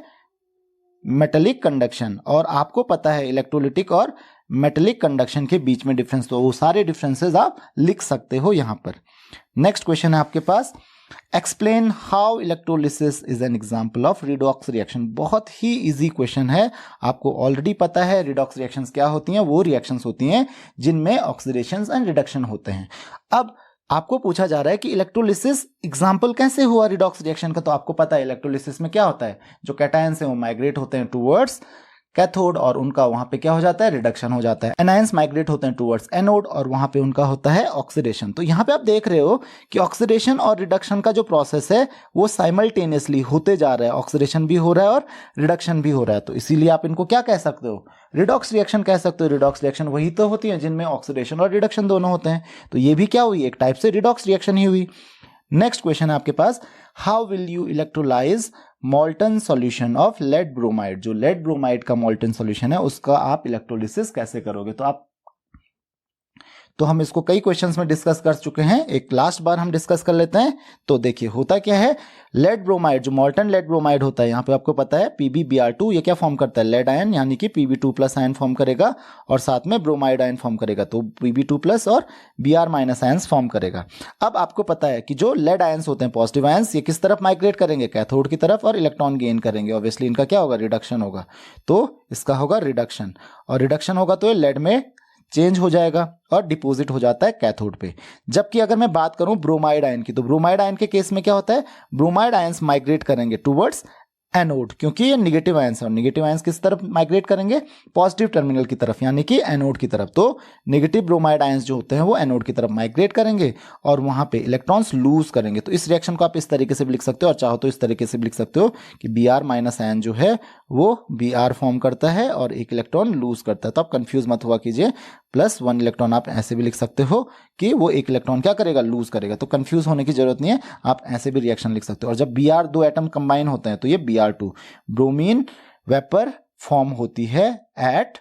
मेटेलिक कंडक्शन। और आपको पता है इलेक्ट्रोलिटिक और मेटेलिक कंडक्शन के बीच में डिफरेंस, तो वो सारे डिफरेंसेस आप लिख सकते हो यहां पर। नेक्स्ट क्वेश्चन है आपके पास, explain how electrolysis is an example of redox reaction. बहुत ही इजी क्वेश्चन है, आपको ऑलरेडी पता है रिडॉक्स रिएक्शंस क्या होती हैं, वो रिएक्शंस होती हैं जिनमें ऑक्सीडेशन एंड रिडक्शन होते हैं। अब आपको पूछा जा रहा है कि इलेक्ट्रोलिसिस एग्जाम्पल कैसे हुआ रिडॉक्स रिएक्शन का, तो आपको पता है इलेक्ट्रोलिसिस में क्या होता है, जो कैटायंस हैं वो माइग्रेट होते हैं टूवर्ड्स कैथोड और उनका वहां पे क्या हो जाता है, रिडक्शन हो जाता है। एनायंस माइग्रेट होते हैं टूवर्ड्स एनोड और वहां पे उनका होता है ऑक्सीडेशन। तो यहाँ पे आप देख रहे हो कि ऑक्सीडेशन और रिडक्शन का जो प्रोसेस है वो साइमल्टेनियसली होते जा रहा है, ऑक्सीडेशन भी हो रहा है और रिडक्शन भी हो रहा है। तो इसीलिए आप इनको क्या कह सकते हो, रिडॉक्स रिएक्शन कह सकते हो। रिडॉक्स रिएक्शन वही तो होती है जिनमें ऑक्सीडेशन और रिडक्शन दोनों होते हैं, तो ये भी क्या हुई, एक टाइप से रिडॉक्स रिएक्शन ही हुई। नेक्स्ट क्वेश्चन है आपके पास, how will you electrolyse molten solution of lead bromide. जो लेड ब्रोमाइड का मॉल्टन सॉल्यूशन है उसका आप इलेक्ट्रोलिसिस कैसे करोगे। तो हम इसको कई क्वेश्चंस में डिस्कस कर चुके हैं, एक लास्ट बार हम डिस्कस कर लेते हैं। तो देखिए होता क्या है, लेड ब्रोमाइड जो मॉल्टन लेड ब्रोमाइड होता है, यहाँ पे आपको पता है PbBr2, ये क्या फॉर्म करता है, लेड आयन यानी कि Pb2+ आयन फॉर्म करेगा और साथ में ब्रोमाइड आयन फॉर्म करेगा, तो Pb2+ और Br- आयंस फॉर्म करेगा। अब आपको पता है कि जो लेड आयंस होते हैं पॉजिटिव आयंस, ये किस तरफ माइग्रेट करेंगे, कैथोड की तरफ, और इलेक्ट्रॉन गेन करेंगे, ऑब्वियसली इनका क्या होगा, रिडक्शन होगा, तो इसका होगा रिडक्शन, और रिडक्शन होगा तो ये लेड में चेंज हो जाएगा और डिपॉजिट हो जाता है कैथोड पे। जबकि अगर मैं बात करूं ब्रोमाइड आयन की, तो ब्रोमाइड आयन के केस में क्या होता है, ब्रोमाइड आयंस माइग्रेट करेंगे टुवर्ड्स एनोड, क्योंकि ये निगेटिव आयंस है, और निगेटिव आयंस किस तरफ माइग्रेट करेंगे, पॉजिटिव टर्मिनल की तरफ यानी कि एनोड की तरफ। तो नेगेटिव ब्रोमाइड आयंस जो होते हैं वो एनोड की तरफ माइग्रेट करेंगे और वहां पे इलेक्ट्रॉन्स लूज करेंगे। तो इस रिएक्शन को आप इस तरीके से भी लिख सकते हो, और चाहो तो इस तरीके से भी लिख सकते हो कि Br- आयन जो है वो Br फॉर्म करता है और एक इलेक्ट्रॉन लूज करता है। तो आप कंफ्यूज मत हुआ कीजिए, +1 इलेक्ट्रॉन आप ऐसे भी लिख सकते हो कि वो एक इलेक्ट्रॉन क्या करेगा, लूज करेगा। तो कंफ्यूज होने की जरूरत नहीं है, आप ऐसे भी रिएक्शन लिख सकते हो। और जब Br दो एटम कंबाइन होते हैं तो ये Br2 ब्रोमीन वेपर फॉर्म होती है एट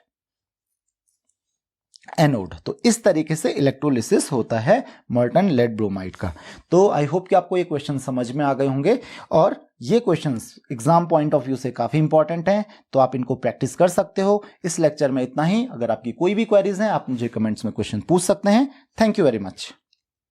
एनोड। तो इस तरीके से इलेक्ट्रोलिसिस होता है मॉल्टन लेड ब्रोमाइड का। तो आई होप कि आपको ये क्वेश्चन समझ में आ गए होंगे, और ये questions exam point of view से काफी इंपॉर्टेंट हैं, तो आप इनको प्रैक्टिस कर सकते हो। इस लेक्चर में इतना ही। अगर आपकी कोई भी क्वेरीज हैं आप मुझे कमेंट्स में क्वेश्चन पूछ सकते हैं। Thank you very much.